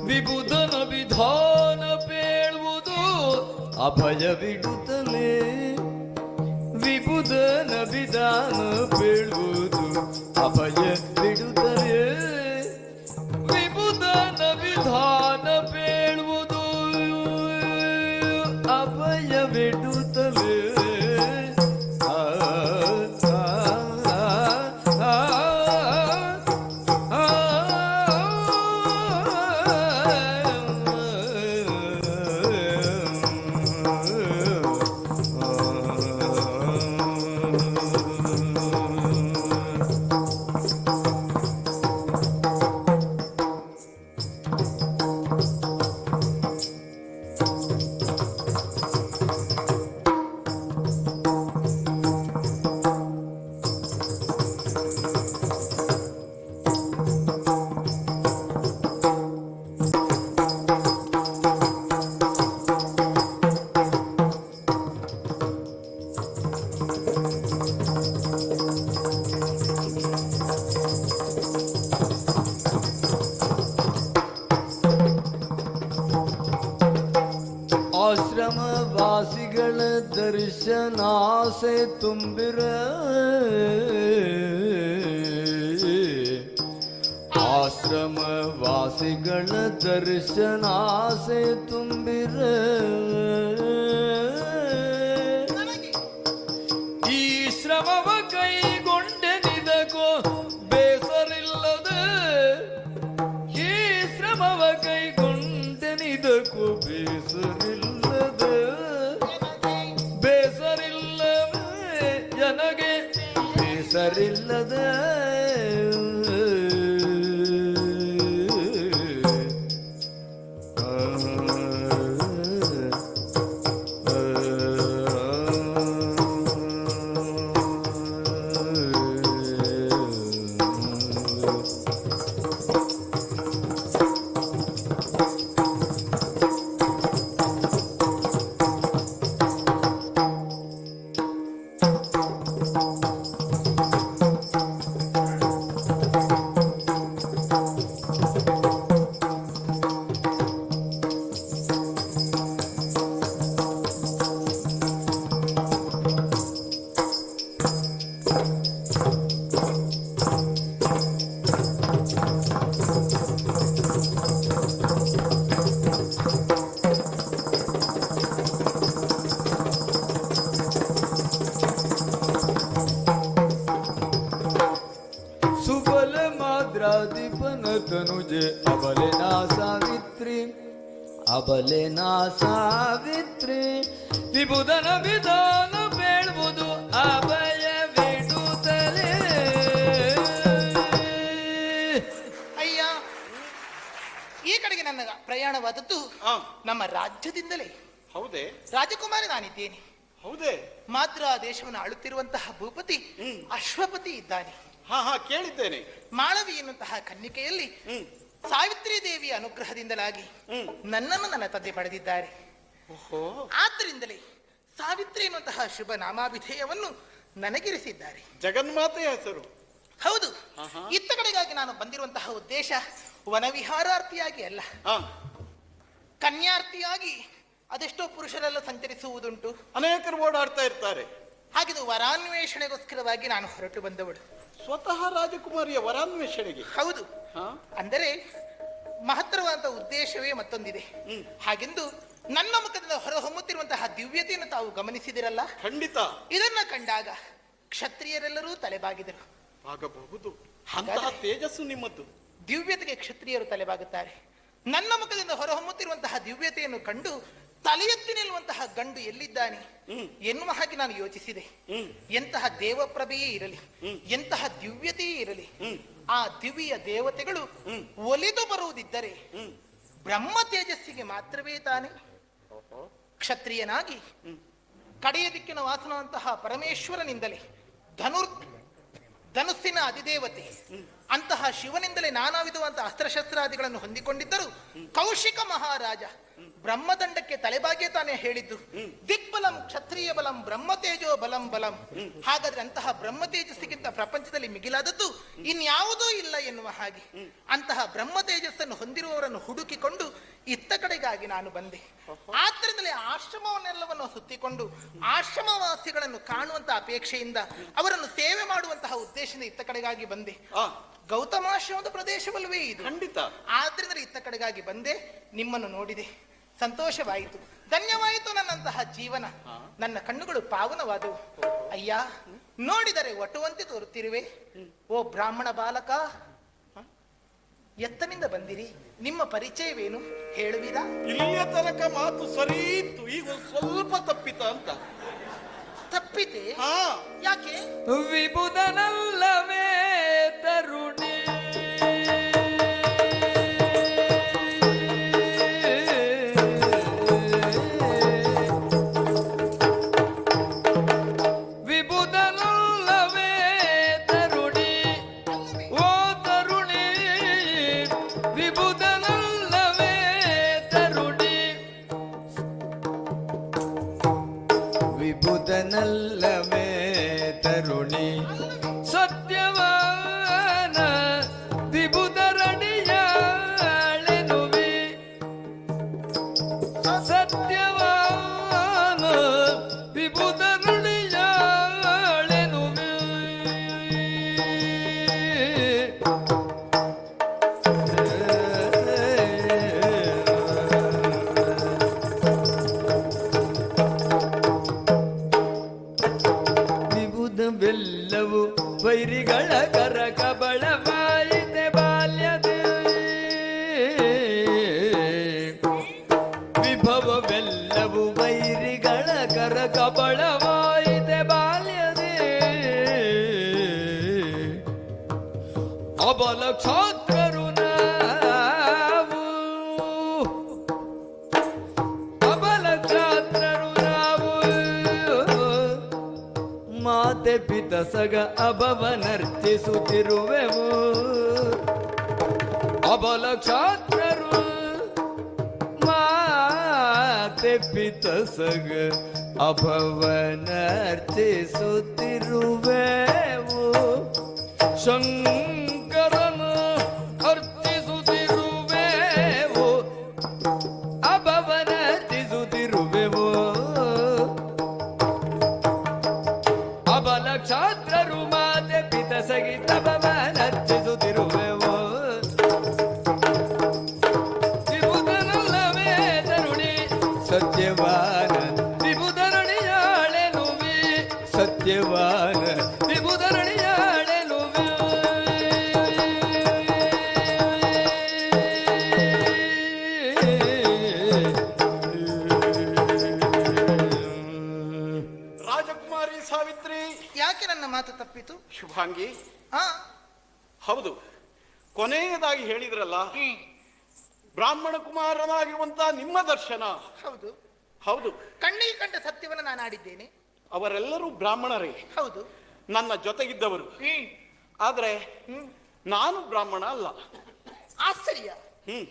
ವಿಬುಧನ ವಿಧಾನ ಪೇಳುವುದು ಅಭಯವಿಡುತ್ತಲೇ. ವಿಬುಧನ ವಿಧಾನ ಪೇಳುವುದು ಅಭಯ ಬಿಡುತ್ತಲೇ. ವಿಬುಧನ ವಿಧಾನ ಪೇಳುವುದು ಅಭಯ ಬಿಡುತ್ತಲೇ. ಆಶ್ರಮವಾಸಿಗಳ ದರ್ಶನಾಸೆ ತುಂಬಿರ. ಆಶ್ರಮವಾಸಿಗಳ ದರ್ಶನಾಸೆ ತುಂಬಿರ. ಈ ಶ್ರಮವ ಕೈಗೊಂಡೆನಿದಕೋ ಬೇಸರಿಲ್ಲದೆ. ಈ ಶ್ರಮವ ಕೈಗೊಂಡೆನಿದಕೋ ಬೇಸರಿಲ್ಲದೆ. ಬೇಸರಿಲ್ಲವೇ ನನಗೆ ಬೇಸರಿಲ್ಲದೆ. ತನುಜೆ ಅಬಲೆನಾ ಸಾವಿತ್ರಿ, ಅಬಲೆನಾ ಸಾವಿತ್ರಿ. ವಿಬುಧನ ವಿಧಾನ ಬೇಡುವುದು ಅಭಯವಿಡುತ್ತಲೇ. ಅಯ್ಯ, ಈ ಕಡೆಗೆ ನನ್ನ ಪ್ರಯಾಣವಾದದ್ದು ನಮ್ಮ ರಾಜ್ಯದಿಂದಲೇ. ಹೌದೇ? ರಾಜಕುಮಾರಿ ನಾನಿದ್ದೇನೆ. ಹೌದೇ? ಮಾತ್ರ ದೇಶವನ್ನು ಆಳುತ್ತಿರುವಂತಹ ಭೂಪತಿ ಅಶ್ವಪತಿ ಇದ್ದಾನೆ. ಹಾ ಹಾ, ಕೇಳಿದ್ದೇನೆ. ಮಾಳವಿ ಎನ್ನುವಂತಹ ಕನ್ನಿಕೆಯಲ್ಲಿ ಸಾವಿತ್ರಿ ದೇವಿಯ ಅನುಗ್ರಹದಿಂದಲಾಗಿ ನನ್ನನ್ನು ನನ್ನ ತಂದೆ ಪಡೆದಿದ್ದಾರೆ. ಓಹೋ, ಆದ್ದರಿಂದಲೇ ಸಾವಿತ್ರಿ ಎನ್ನುವಂತಹ ಶುಭ ನಾಮಾಭಿಧೇಯವನ್ನು ನನಗಿರಿಸಿದ್ದಾರೆ. ಜಗನ್ಮಾತೆಯ ಹೆಸರು. ಹೌದು. ಇತ್ತ ಕಡೆಗಾಗಿ ನಾನು ಬಂದಿರುವಂತಹ ಉದ್ದೇಶ ವನವಿಹಾರಾರ್ಥಿಯಾಗಿ ಅಲ್ಲ, ಹಾ, ಕನ್ಯಾರ್ಥಿಯಾಗಿ. ಅದೆಷ್ಟೋ ಪುರುಷರೆಲ್ಲ ಸಂಚರಿಸುವುದುಂಟು, ಅನೇಕರು ಓಡಾಡ್ತಾ ಇರ್ತಾರೆ. ಹಾಗಿದು ವರಾನ್ವೇಷಣೆಗೋಸ್ಕರವಾಗಿ ನಾನು ಹೊರಟು ಬಂದವಳು. ಸ್ವತಃ ರಾಜಕುಮಾರಿಯ ವರಾನ್ವೇಷಣೆಗೆ? ಹೌದು. ಹಾ, ಅಂದರೆ ಮಹತ್ತರವಾದ ಉದ್ದೇಶವೇ ಮತ್ತೊಂದಿದೆ. ಹಾಗೆಂದು ನನ್ನ ಮುಖದಿಂದ ಹೊರಹೊಮ್ಮುತ್ತಿರುವಂತಹ ದಿವ್ಯತೆಯನ್ನು ತಾವು ಗಮನಿಸಿದಿರಲ್ಲ? ಖಂಡಿತ. ಇದನ್ನ ಕಂಡಾಗ ಕ್ಷತ್ರಿಯರೆಲ್ಲರೂ ತಲೆಬಾಗಿದರು. ಆಗಬಹುದು. ಅಂತಹ ತೇಜಸ್ಸು ನಿಮ್ಮದ್ದು. ದಿವ್ಯತೆಗೆ ಕ್ಷತ್ರಿಯರು ತಲೆಬಾಗುತ್ತಾರೆ. ನನ್ನ ಮುಖದಿಂದ ಹೊರಹೊಮ್ಮುತ್ತಿರುವಂತಹ ದಿವ್ಯತೆಯನ್ನು ಕಂಡು ತಲೆ ಎತ್ತಿ ನಿಲ್ಲುವಂತಹ ಗಂಡು ಎಲ್ಲಿದ್ದಾನೆ ಎನ್ನುವ ಹಾಗೆ ನಾನು ಯೋಚಿಸಿದೆ. ಎಂತಹ ದೇವಪ್ರಭೆಯೇ ಇರಲಿ, ಎಂತಹ ದಿವ್ಯತೆಯೇ ಇರಲಿ, ಆ ದಿವ್ಯ ದೇವತೆಗಳು ಒಲಿದು ಬರುವುದಿದ್ದರೆ ಬ್ರಹ್ಮ ತೇಜಸ್ಸಿಗೆ ಮಾತ್ರವೇ ತಾನೆ. ಕ್ಷತ್ರಿಯನಾಗಿ ಕಡೆಯ ದಿಕ್ಕಿನ ವಾಸನವಂತಹ ಪರಮೇಶ್ವರನಿಂದಲೇ ಧನುಸ್ಸಿನ ಅಧಿದೇವತೆ ಅಂತಹ ಶಿವನಿಂದಲೇ ನಾನಾ ವಿಧವಾದಂತಹ ಅಸ್ತ್ರಶಸ್ತ್ರಾದಿಗಳನ್ನು ಹೊಂದಿಕೊಂಡಿದ್ದರು. ಕೌಶಿಕ ಮಹಾರಾಜ ಬ್ರಹ್ಮದಂಡಕ್ಕೆ ತಲೆಬಾಗಿಯೇ ತಾನೇ ಹೇಳಿದ್ದು, ದಿಗ್ಬಲಂ ಕ್ಷತ್ರಿಯ ಬಲಂ ಬ್ರಹ್ಮ ತೇಜೋ ಬಲಂ ಬಲಂ. ಹಾಗಾದ್ರೆ ಅಂತಹ ಬ್ರಹ್ಮ ತೇಜಸ್ಸಿಗಿಂತ ಪ್ರಪಂಚದಲ್ಲಿ ಮಿಗಿಲಾದದ್ದು ಇನ್ಯಾವುದೂ ಇಲ್ಲ ಎನ್ನುವ ಹಾಗೆ ಅಂತಹ ಬ್ರಹ್ಮ ತೇಜಸ್ಸನ್ನು ಹೊಂದಿರುವವರನ್ನು ಹುಡುಕಿಕೊಂಡು ಇತ್ತ ಕಡೆಗಾಗಿ ನಾನು ಬಂದೆ. ಆದ್ದರಿಂದಲೇ ಆಶ್ರಮವನ್ನೆಲ್ಲವನ್ನು ಸುತ್ತಿಕೊಂಡು ಆಶ್ರಮವಾಸಿಗಳನ್ನು ಕಾಣುವಂತಹ ಅಪೇಕ್ಷೆಯಿಂದ ಅವರನ್ನು ಸೇವೆ ಮಾಡುವಂತಹ ಉದ್ದೇಶದಿಂದ ಇತ್ತ ಕಡೆಗಾಗಿ ಬಂದೆ. ಗೌತಮಾಶ್ರಮದ ಪ್ರದೇಶವಲ್ಲವೇ ಇದು? ಖಂಡಿತ. ಆದ್ರಿಂದ ಇತ್ತ ಕಡೆಗಾಗಿ ಬಂದೆ, ನಿಮ್ಮನ್ನು ನೋಡಿದೆ, ಸಂತೋಷವಾಯಿತು, ಧನ್ಯವಾಯಿತು ನನ್ನಂತಹ ಜೀವನ. ನನ್ನ ಕಣ್ಣುಗಳು ಪಾವನವಾದವು. ಅಯ್ಯ, ನೋಡಿದರೆ ಒಟುವಂತೆ ತೋರುತ್ತಿರುವೆ. ಓ ಬ್ರಾಹ್ಮಣ ಬಾಲಕ, ಎತ್ತನಿಂದ ಬಂದಿರಿ, ನಿಮ್ಮ ಪರಿಚಯವೇನು ಹೇಳುವಿರಾ? ಇಲ್ಲಿಯ ತನಕ ಮಾತು ಸರಿ ಇತ್ತು, ಈಗ ಸ್ವಲ್ಪ ತಪ್ಪಿತ ಅಂತ. ತಪ್ಪಿತೆ? ಹಾ, ಯಾಕೆ? ವಿಬುಧನಲ್ಲವೇ ತರುಣಿ ವಿಬುಧನಲ್ಲವೇ ತರುಣಿ, ಓ ತರುಣಿ, ವಿಬುಧನಲ್ಲವೇ ತರುಣಿ, ವಿಬುಧನಲ್ಲವೇ ತರುಣಿ, ಸತ್ಯವಾನ ವಿಬುಧರಡಿಯಾಳೆನುವಿ, ಸತ್ಯವಾನ ವಿಬುಧರಡಿಯಾಳೆನುವಿ. ವಿಬುಧವೆಲ್ಲವೂ ವೈರಿಗಳ ಕರ ಕಬಳವಾಯಿತೆ ಬಾಲ್ಯದೆ, ವಿಭವವೆಲ್ಲವೂ ವೈರಿಗಳ ಕರ ಕಬಳವಾಯಿತೆ ಬಾಲ್ಯದೆ, ಅಬಲ ಕ್ಷಾತ್ರರು ನಾವು, ಅಬಲ ಕ್ಷಾತ್ರರು ನಾವು, ಮಾತೆ ಪಿತ ಸಗ ಅಭವನರ್ಚಿಸುತ್ತಿರುವೆವು, ಅಬಲ ಕ್ಷಾತ್ರರು ಮಾತೆ ಪಿತ ಸಗ ಅಭವನರ್ಚಿಸುತ್ತಿರುವೆವು, ಶಂಕರನ ಅರ್ಚಿಸುತ್ತಿರುವೆವು, ಅಭವನರ್ಚಿಸುತ್ತಿರುವೆವು, ಅಬಲ ಕ್ಷಾತ್ರರು ಮಾತೆ ಪಿತ ಸಹಿತ ಭವನರ್ಚಿಸುತ್ತಿರುವೆವು, ವಿಬುಧನಲ್ಲವೇ ತರುಣಿ, ಸತ್ಯವಾನ ವಿಬುಧರಣಿಯಾಳೆನುವಿ, ಸತ್ಯವಾನ ವಿಬುಧರಣಿಯಾಳೆನುವಿ. ರಾಜಕುಮಾರಿ ಸಾವಿತ್ರಿ, ಯಾಕೆ ನನ್ನ ಮಾತು ತಪ್ಪಿತು? ಶುಭಾಂಗಿ, ಹಾ, ಹೌದು, ಕೊನೆಯದಾಗಿ ಹೇಳಿದ್ರಲ್ಲ, ಬ್ರಾಹ್ಮಣ ಕುಮಾರನಾಗಿರುವಂತಹ ನಿಮ್ಮ ದರ್ಶನ ಹೌದು. ಹೌದು, ಕಣ್ಣಿಗೆ ಕಂಡ ಸತ್ಯವನ್ನು ನಾನು ಆಡಿದ್ದೇನೆ. ಅವರೆಲ್ಲರೂ ಬ್ರಾಹ್ಮಣರೇ, ಹೌದು. ನನ್ನ ಜೊತೆಗಿದ್ದವರು. ಹ್ಮ್ ಆದ್ರೆ ಹ್ಮ್ ನಾನು ಬ್ರಾಹ್ಮಣ ಅಲ್ಲ. ಆಶ್ಚರ್ಯ. ಹ್ಮ್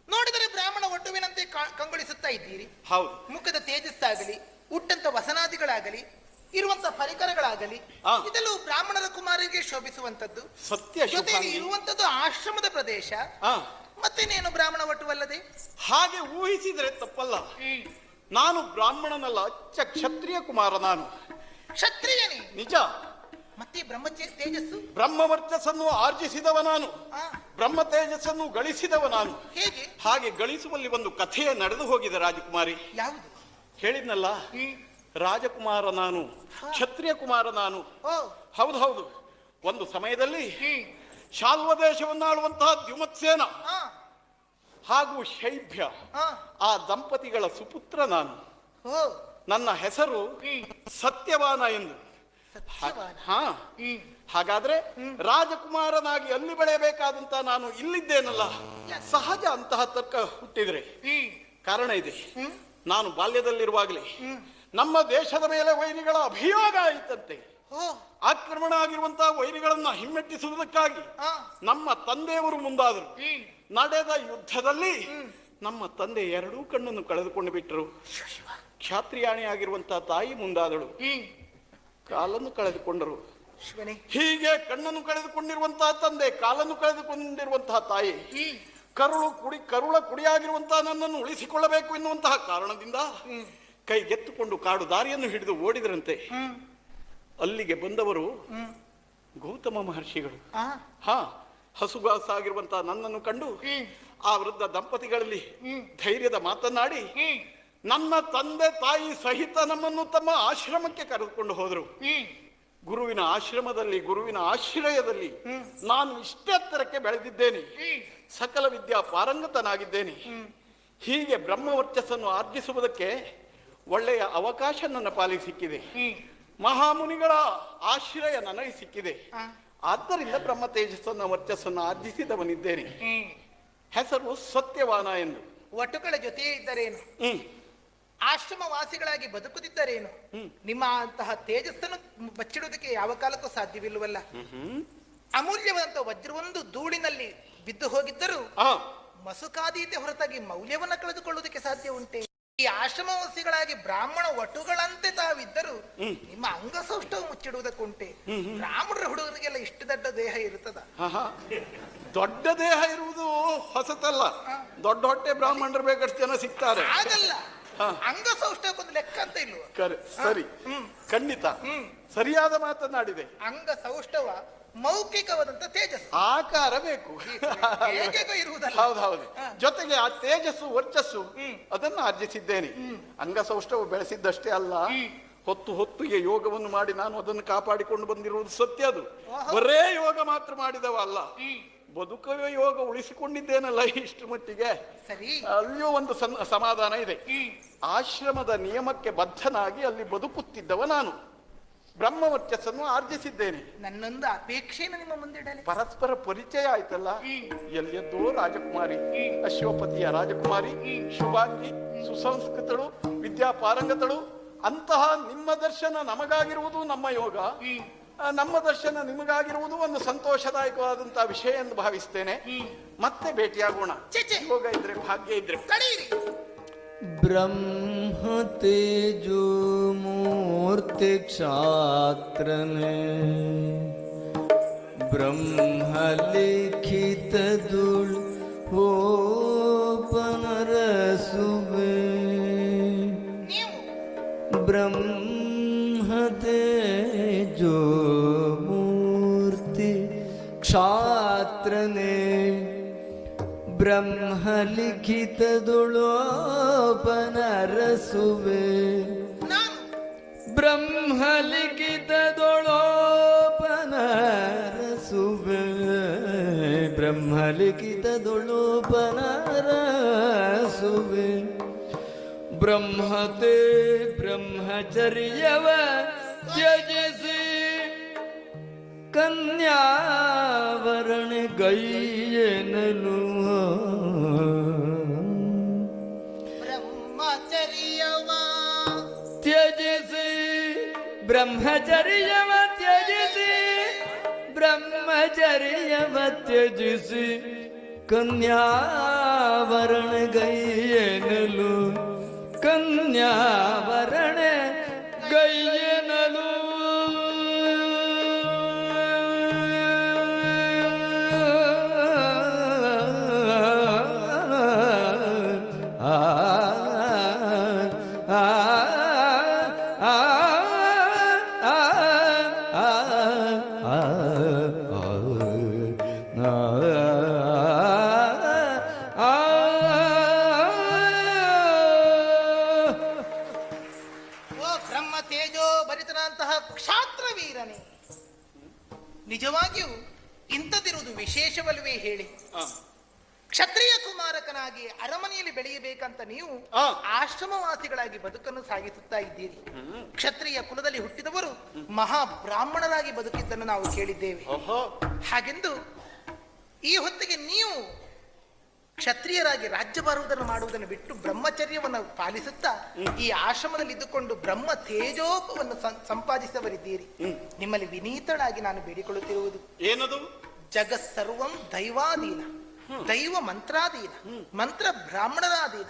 ನೋಡಿದರೆ ಬ್ರಾಹ್ಮಣ ಒಟ್ಟುವಿನಂತೆ ಕಂಗೊಳಿಸುತ್ತಾ ಇದ್ದೀರಿ. ಹೌದು. ಮುಖದ ತೇಜಸ್ಸಾಗಲಿ, ಉಟ್ಟಂತ ವಸನಾದಿಗಳಾಗಲಿ, ಇರುವಂತ ಪರಿಕರಗಳಾಗಲಿ, ಆ. ಇದೆಲ್ಲವೂ ಬ್ರಾಹ್ಮಣರ ಕುಮಾರರಿಗೆ ಶೋಭಿಸುವಂತದ್ದು. ಸತ್ಯ ಜೊತೆಗೆ ಶುಭಾಂಗಿ. ಇರುವಂತದ್ದು ಆಶ್ರಮದ ಪ್ರದೇಶ. ಆ, ಮತ್ತೇನೇನು ಬ್ರಾಹ್ಮಣ ಒಟ್ಟುವಲ್ಲದೆ? ಹಾಗೆ ಊಹಿಸಿದ್ರೆ ತಪ್ಪಲ್ಲ. ನಾನು ಬ್ರಾಹ್ಮಣನಲ್ಲ, ಅಚ್ಚ ಕ್ಷತ್ರಿಯ ಕುಮಾರ ನಾನು. ಕ್ಷತ್ರಿಯನೇ? ನಿಜ. ಮತ್ತೆ ತೇಜಸ್ಸು? ಬ್ರಹ್ಮವರ್ಚಸ್ಸನ್ನು ಆರ್ಜಿಸಿದವ ನಾನು, ಆ, ಬ್ರಹ್ಮ ತೇಜಸ್ಸನ್ನು ಗಳಿಸಿದವ ನಾನು. ಹೇಗೆ? ಹಾಗೆ ಗಳಿಸುವಲ್ಲಿ ಒಂದು ಕಥೆಯೇ ನಡೆದು ಹೋಗಿದೆ ರಾಜಕುಮಾರಿ. ಯಾವುದು? ಹೇಳಿದ್ನಲ್ಲ, ರಾಜಕುಮಾರ ನಾನು, ಕ್ಷತ್ರಿಯ ಕುಮಾರ ನಾನು. ಓ, ಹೌದು ಹೌದು. ಒಂದು ಸಮಯದಲ್ಲಿ ಶಾಲ್ವ ದೇಶವನ್ನಾಳುವಂತಹ ದ್ಯುಮತ್ಸೇನ ಆ, ಹಾಗೂ ಶೈಭ್ಯ ಆ, ಆ ದಂಪತಿಗಳ ಸುಪುತ್ರ ನಾನು. ಓ, ನನ್ನ ಹೆಸರು ಸತ್ಯವಾನ ಎಂದು. ಸತ್ಯವಾನ. ಹಾ, ಹಾಗಾದ್ರೆ ರಾಜಕುಮಾರನಾಗಿ ಅಲ್ಲಿ ಬೆಳೆಯಬೇಕಾದಂತ ನಾನು ಇಲ್ಲಿದ್ದೇನಲ್ಲ, ಸಹಜ ಅಂತಹ ತರ್ಕ ಹುಟ್ಟಿದ್ರೆ ಕಾರಣ ಇದೆ. ನಾನು ಬಾಲ್ಯದಲ್ಲಿರುವಾಗಲೇ ನಮ್ಮ ದೇಶದ ಮೇಲೆ ವೈರಿಗಳ ಅಭಿಯೋಗ ಆಯಿತಂತೆ. ಓ, ಆಕ್ರಮಣ ಆಗಿರುವಂತಹ ವೈರಿಗಳನ್ನ ಹಿಮ್ಮೆಟ್ಟಿಸುವುದಕ್ಕಾಗಿ ಆ, ನಮ್ಮ ತಂದೆಯವರು ಮುಂದಾದರು. ನಡೆದ ಯುದ್ಧದಲ್ಲಿ ನಮ್ಮ ತಂದೆ ಎರಡೂ ಕಣ್ಣನ್ನು ಕಳೆದುಕೊಂಡು ಬಿಟ್ಟರು. ಕ್ಷಾತ್ರಿಯಾಣಿ ಆಗಿರುವಂತಹ ತಾಯಿ ಮುಂದಾದಳು, ಕಾಲನ್ನು ಕಳೆದುಕೊಂಡರು. ಶಿವನೇ. ಹೀಗೆ ಕಣ್ಣನ್ನು ಕಳೆದುಕೊಂಡಿರುವಂತಹ ತಂದೆ, ಕಾಲನ್ನು ಕಳೆದುಕೊಂಡಿರುವಂತಹ ತಾಯಿ, ಕರುಳ ಕುಡಿಯಾಗಿರುವಂತಹ ನನ್ನನ್ನು ಉಳಿಸಿಕೊಳ್ಳಬೇಕು ಎನ್ನುವಂತಹ ಕಾರಣದಿಂದ ಕೈಗೆತ್ತುಕೊಂಡು ಕಾಡು ದಾರಿಯನ್ನು ಹಿಡಿದು ಓಡಿದರಂತೆ. ಅಲ್ಲಿಗೆ ಬಂದವರು ಗೌತಮ ಮಹರ್ಷಿಗಳು. ಹಾ, ಹಸುಗಾಸಾಗಿರುವಂತಹ ನನ್ನನ್ನು ಕಂಡು ಆ ವೃದ್ಧ ದಂಪತಿಗಳಲ್ಲಿ ಧೈರ್ಯದ ಮಾತನಾಡಿ ನನ್ನ ತಂದೆ ತಾಯಿ ಸಹಿತ ನಮ್ಮನ್ನು ತಮ್ಮ ಆಶ್ರಮಕ್ಕೆ ಕರೆದುಕೊಂಡು ಹೋದರು. ಗುರುವಿನ ಆಶ್ರಮದಲ್ಲಿ, ಗುರುವಿನ ಆಶ್ರಯದಲ್ಲಿ ನಾನು ಇಷ್ಟೆತ್ತರಕ್ಕೆ ಬೆಳೆದಿದ್ದೇನೆ, ಸಕಲ ವಿದ್ಯಾ ಪಾರಂಗತನಾಗಿದ್ದೇನೆ. ಹೀಗೆ ಬ್ರಹ್ಮವರ್ಚಸ್ಸನ್ನು ಆರ್ಜಿಸುವುದಕ್ಕೆ ಒಳ್ಳೆಯ ಅವಕಾಶ ನನ್ನ ಪಾಲಿಗೆ ಸಿಕ್ಕಿದೆ. ಮಹಾಮುನಿಗಳ ಆಶ್ರಯ ನನಗೆ ಸಿಕ್ಕಿದೆ. ಆದ್ದರಿಂದ ಬ್ರಹ್ಮ ತೇಜಸ್ಸನ್ನು ವರ್ಚಸ್ಸನ್ನು ಆರ್ಜಿಸಿದವನಿದ್ದೇನೆ. ಹೆಸರು ಸತ್ಯವಾನ ಎಂದು. ಒಟ್ಟುಗಳ ಜೊತೆಯೇ ಇದ್ದರೇನು? ಆಶ್ರಮ ವಾಸಿಗಳಾಗಿ ಬದುಕುತ್ತಿದ್ದರೇನು? ನಿಮ್ಮ ಅಂತಹ ತೇಜಸ್ಸನ್ನು ಬಚ್ಚಿಡುವುದಕ್ಕೆ ಯಾವ ಕಾಲಕ್ಕೂ ಸಾಧ್ಯವಿಲ್ಲವಲ್ಲ. ಅಮೂಲ್ಯವಾದಂತ ವಜ್ರವೊಂದು ಧೂಳಿನಲ್ಲಿ ಬಿದ್ದು ಹೋಗಿದ್ದರೂ ಮಸುಕಾದೀತೆ ಹೊರತಾಗಿ ಮೌಲ್ಯವನ್ನ ಕಳೆದುಕೊಳ್ಳುವುದಕ್ಕೆ ಸಾಧ್ಯ ಉಂಟೆ? ಈ ಆಶ್ರಮವಾಸಿಗಳಾಗಿ ಬ್ರಾಹ್ಮಣ ಒಟುಗಳಂತೆ ತಾವಿದ್ದರೂ ನಿಮ್ಮ ಅಂಗಸೌಷ್ಠವು ಮುಚ್ಚಿಡುವುದಕ್ಕುಂಟೆ. ಬ್ರಾಹ್ಮಣರ ಹುಡುಗರಿಗೆಲ್ಲ ಇಷ್ಟು ದೊಡ್ಡ ದೇಹ ಇರುತ್ತದ? ದೊಡ್ಡ ದೇಹ ಇರುವುದು ಹೊಸತಲ್ಲ, ದೊಡ್ಡ ಹೊಟ್ಟೆ ಬ್ರಾಹ್ಮಣರು ಬೇಕಷ್ಟು ಜನ ಸಿಗ್ತಾರೆ. ಆಗಲ್ಲ, ಅಂಗಸೌಷ್ಠಕ್ಕೊಂದು ಲೆಕ್ಕ ಅಂತ ಇಲ್ವ? ಸರಿ, ಖಂಡಿತ ಸರಿಯಾದ ಮಾತನಾಡಿದೆ. ಅಂಗಸೌಷ್ಠವ ಮೌಖಿಕವಾದಂತ ತೇಜಸ್ಸು, ಆಕಾರ ಬೇಕು, ಇರುವುದಲ್ಲ. ಹೌದೌದು. ಜೊತೆಗೆ ಆ ತೇಜಸ್ಸು ವರ್ಚಸ್ಸು ಅದನ್ನು ಆರ್ಜಿಸಿದ್ದೇನೆ. ಅಂಗಸೌಷ್ಠವು ಬೆಳೆಸಿದ್ದಷ್ಟೇ ಅಲ್ಲ, ಹೊತ್ತು ಹೊತ್ತಿಗೆ ಯೋಗವನ್ನು ಮಾಡಿ ನಾನು ಅದನ್ನು ಕಾಪಾಡಿಕೊಂಡು ಬಂದಿರುವುದು ಸತ್ಯ. ಅದು ಬರೇ ಯೋಗ ಮಾತ್ರ ಮಾಡಿದವ ಅಲ್ಲ, ಬದುಕುವ ಯೋಗ ಉಳಿಸಿಕೊಂಡಿದ್ದೇನಲ್ಲ ಇಷ್ಟು ಮಟ್ಟಿಗೆ. ಅಲ್ಲಿಯೂ ಒಂದು ಸಮಾಧಾನ ಇದೆ. ಆಶ್ರಮದ ನಿಯಮಕ್ಕೆ ಬದ್ಧನಾಗಿ ಅಲ್ಲಿ ಬದುಕುತ್ತಿದ್ದವ ನಾನು. ಬ್ರಹ್ಮವರ್ಚಸ್ಸನ್ನು ಆರ್ಜಿಸಿದ್ದೇನೆ. ನನ್ನೊಂದು ಅಪೇಕ್ಷೆಯನ್ನು ನಿಮ್ಮ ಮುಂದೆ ಇಡಲಿ. ಪರಸ್ಪರ ಪರಿಚಯ ಆಯ್ತಲ್ಲ, ಎಲ್ಲಿಯದ್ದೋ ರಾಜಕುಮಾರಿ, ಅಶ್ವಪತಿಯ ರಾಜಕುಮಾರಿ, ಶುಭಾಂಗಿ, ಸುಸಂಸ್ಕೃತಳು, ವಿದ್ಯಾಪಾರಂಗತಳು. ಅಂತಹ ನಿಮ್ಮ ದರ್ಶನ ನಮಗಾಗಿರುವುದು ನಮ್ಮ ಯೋಗ, ನಮ್ಮ ದರ್ಶನ ನಿಮಗಾಗಿರುವುದು ಒಂದು ಸಂತೋಷದಾಯಕವಾದಂತಹ ವಿಷಯ ಎಂದು ಭಾವಿಸ್ತೇನೆ. ಮತ್ತೆ ಭೇಟಿಯಾಗೋಣ. ಯೋಗ ಇದ್ರೆ, ಭಾಗ್ಯ ಇದ್ರೆ. ब्रह्म तेजो मूर्ति क्षात्रने ब्रह्म लिखित दुल हो पनरसुबे ब्रह्म तेजो मूर्ति क्षात्रने ಬ್ರಹ್ಮ ಲಿಖಿತ ದುಳೋಪನರಸುವೆ ಬ್ರಹ್ಮ ಲಿಖಿತ ದುಳೋಪನರಸುವೆ ಬ್ರಹ್ಮ ಲಿಖಿತ ದುಳೋಪನರಸುವೆ ಬ್ರಹ್ಮತೆ ಬ್ರಹ್ಮಚರ್ಯವ ತ್ಯಜಿಸಿ ಕನ್ಯಾವರಣ ಗೈಯನಲು ಬ್ರಹ್ಮಚರ್ಯವ ಬ್ರಹ್ಮಚರ್ಯವ ತ್ಯಜಿಸಿ ಬ್ರಹ್ಮಚರ್ಯವ ತ್ಯಜಿಸಿ ಕನ್ಯಾವರಣ ಗೈಯನಲು ಕನ್ಯಾವರಣ ಗೈಯನಲು ಓ ಬ್ರಹ್ಮ ತೇಜೋ ಭರಿತನಂತಹ ಕ್ಷಾತ್ರವೀರನೇ, ನಿಜವಾಗಿಯೂ ಇಂಥದಿರುವುದು ವಿಶೇಷವಲ್ವೇ ಹೇಳಿ? ಕ್ಷತ್ರಿಯ ಕುಮಾರಕನಾಗಿ ಅರಮನೆಯಲ್ಲಿ ಬೆಳೆಯಬೇಕಂತ ನೀವು ಆಶ್ರಮವಾಸಿಗಳಾಗಿ ಬದುಕನ್ನು ಸಾಗಿಸುತ್ತಾ ಇದ್ದೀರಿ. ಕ್ಷತ್ರಿಯ ಕುಲದಲ್ಲಿ ಹುಟ್ಟಿದವರು ಮಹಾ ಬ್ರಾಹ್ಮಣರಾಗಿ ಬದುಕಿದ್ದನ್ನು ನಾವು ಕೇಳಿದ್ದೇವೆ. ಹಾಗೆಂದು ಈ ಹೊತ್ತಿಗೆ ನೀವು ಕ್ಷತ್ರಿಯರಾಗಿ ರಾಜ್ಯಭಾರವನ್ನು ಮಾಡುವುದನ್ನು ಬಿಟ್ಟು ಬ್ರಹ್ಮಚರ್ಯವನ್ನು ಪಾಲಿಸುತ್ತಾ ಈ ಆಶ್ರಮದಲ್ಲಿ ಇದ್ದುಕೊಂಡು ಬ್ರಹ್ಮ ತೇಜೋಪವನ್ನು ಸಂಪಾದಿಸವರಿದ್ದೀರಿ. ನಿಮ್ಮಲ್ಲಿ ವಿನೀತಳಾಗಿ ನಾನು ಬೇಡಿಕೊಳ್ಳುತ್ತಿರುವುದು ಏನದು? ಜಗತ್ಸರ್ವಂ ದೈವಾಧೀನ, ದೈವ ಮಂತ್ರಾಧೀನ, ಮಂತ್ರ ಬ್ರಾಹ್ಮಣರಾಧೀನ.